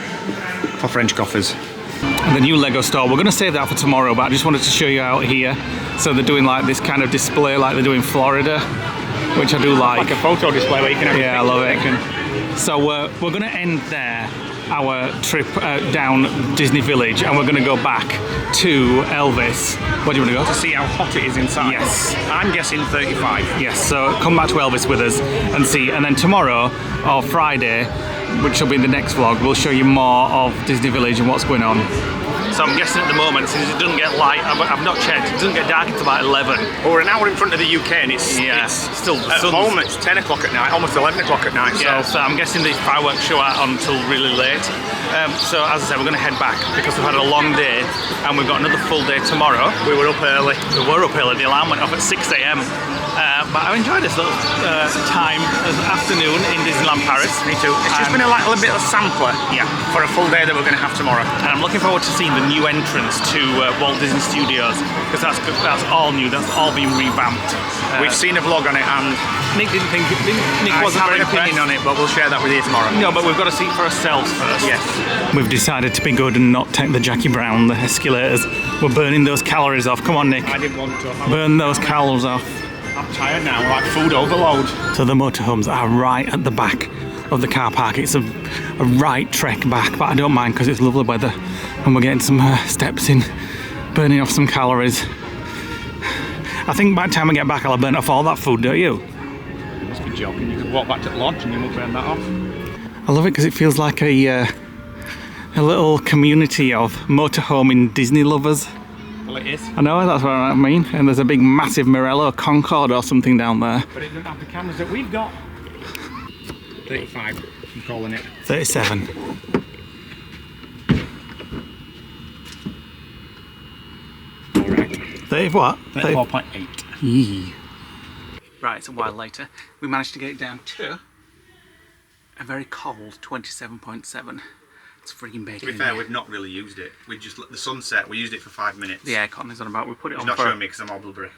Speaker 2: For French coffees.
Speaker 9: And the new Lego store, we're going to save that for tomorrow, but I just wanted to show you out here. So they're doing like this kind of display like they do in Florida, which I do like.
Speaker 2: Like a photo display where you can have
Speaker 9: I love it. So we're going to end there our trip down Disney Village, and we're going to go back to Elvis. Where do you want to go?
Speaker 2: To see how hot it is inside.
Speaker 9: Yes.
Speaker 2: I'm guessing 35.
Speaker 9: Yes, so come back to Elvis with us and see. And then tomorrow, or Friday, which will be the next vlog, we'll show you more of Disney Village and what's going on. So I'm guessing at the moment, since it doesn't get light, I've not checked, it doesn't get dark until about 11.
Speaker 2: Well, we're an hour in front of the UK and it's
Speaker 9: still
Speaker 2: at home it's 10 o'clock at night, almost 11 o'clock at night.
Speaker 9: Yeah, so I'm guessing these fireworks show out until really late. So as I said, we're going to head back because we've had a long day and we've got another full day tomorrow.
Speaker 2: We were up early.
Speaker 9: The alarm went off at 6 AM. But I enjoyed this little time, this afternoon in Disneyland Paris.
Speaker 2: Me too. It's just been a little bit of a sampler for a full day that we're going to have tomorrow.
Speaker 9: And I'm looking forward to seeing the new entrance to Walt Disney Studios, because that's all new, that's all been revamped.
Speaker 2: We've seen a vlog on it and
Speaker 9: Nick wasn't very
Speaker 2: an opinion
Speaker 9: impressed
Speaker 2: on it, but we'll share that with you tomorrow.
Speaker 9: No, but we've got to see it for ourselves first.
Speaker 2: Yes.
Speaker 9: We've decided to be good and not take the Jackie Brown, the escalators. We're burning those calories off. Come on, Nick.
Speaker 2: I didn't want to.
Speaker 9: Burn those calories off.
Speaker 2: I'm tired now, like food overload.
Speaker 9: So the motorhomes are right at the back of the car park. It's a right trek back, but I don't mind because it's lovely weather and we're getting some steps in, burning off some calories. I think by the time I get back I'll have burnt off all that food, don't you?
Speaker 2: You must be joking. You could walk back to the lodge and you will burn that off.
Speaker 9: I love it because it feels like a little community of motorhome in Disney lovers.
Speaker 2: Well, it is.
Speaker 9: I know, that's what I mean. And there's a big massive Morello Concorde or something down there.
Speaker 2: But it doesn't have the cameras that we've got. 35, I'm calling it.
Speaker 9: 37.
Speaker 2: Alright.
Speaker 9: 30 what?
Speaker 2: 34.8.
Speaker 9: Yee. Right, it's a while later. We managed to get it down to a very cold 27.7. It's freaking baking.
Speaker 2: To be fair, we've not really used it. We just let the sunset. We used it for 5 minutes.
Speaker 9: The aircon is on about. We put it on.
Speaker 2: He's not
Speaker 9: for
Speaker 2: showing me because I'm all blubbery.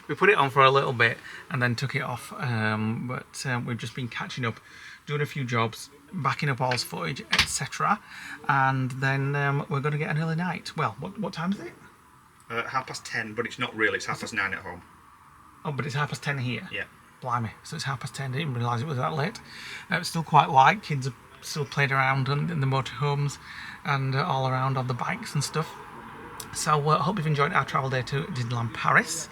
Speaker 9: We put it on for a little bit and then took it off. But we've just been catching up, doing a few jobs, backing up all's footage, etc. And then we're going to get an early night. Well, what time is it?
Speaker 2: 10:30, but it's not really. It's 9:30 at home.
Speaker 9: Oh, but it's 10:30 here.
Speaker 2: Yeah.
Speaker 9: Blimey. So it's 10:30. I didn't realise it was that late. It's still quite light. Kids are still playing around in the motorhomes and all around on the bikes and stuff. So I hope you've enjoyed our travel day to Disneyland Paris.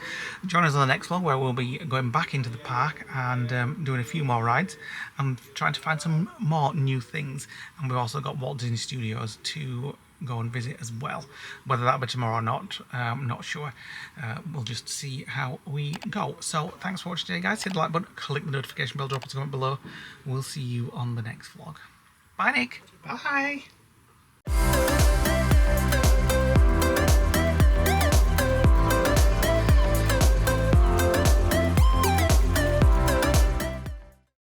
Speaker 9: Join us on the next vlog where we'll be going back into the park and doing a few more rides and trying to find some more new things. And we've also got Walt Disney Studios to go and visit as well. Whether that'll be tomorrow or not, I'm not sure. We'll just see how we go. So thanks for watching today, guys. Hit the like button, click the notification bell, drop a comment below. We'll see you on the next vlog. Bye, Nick.
Speaker 2: Bye.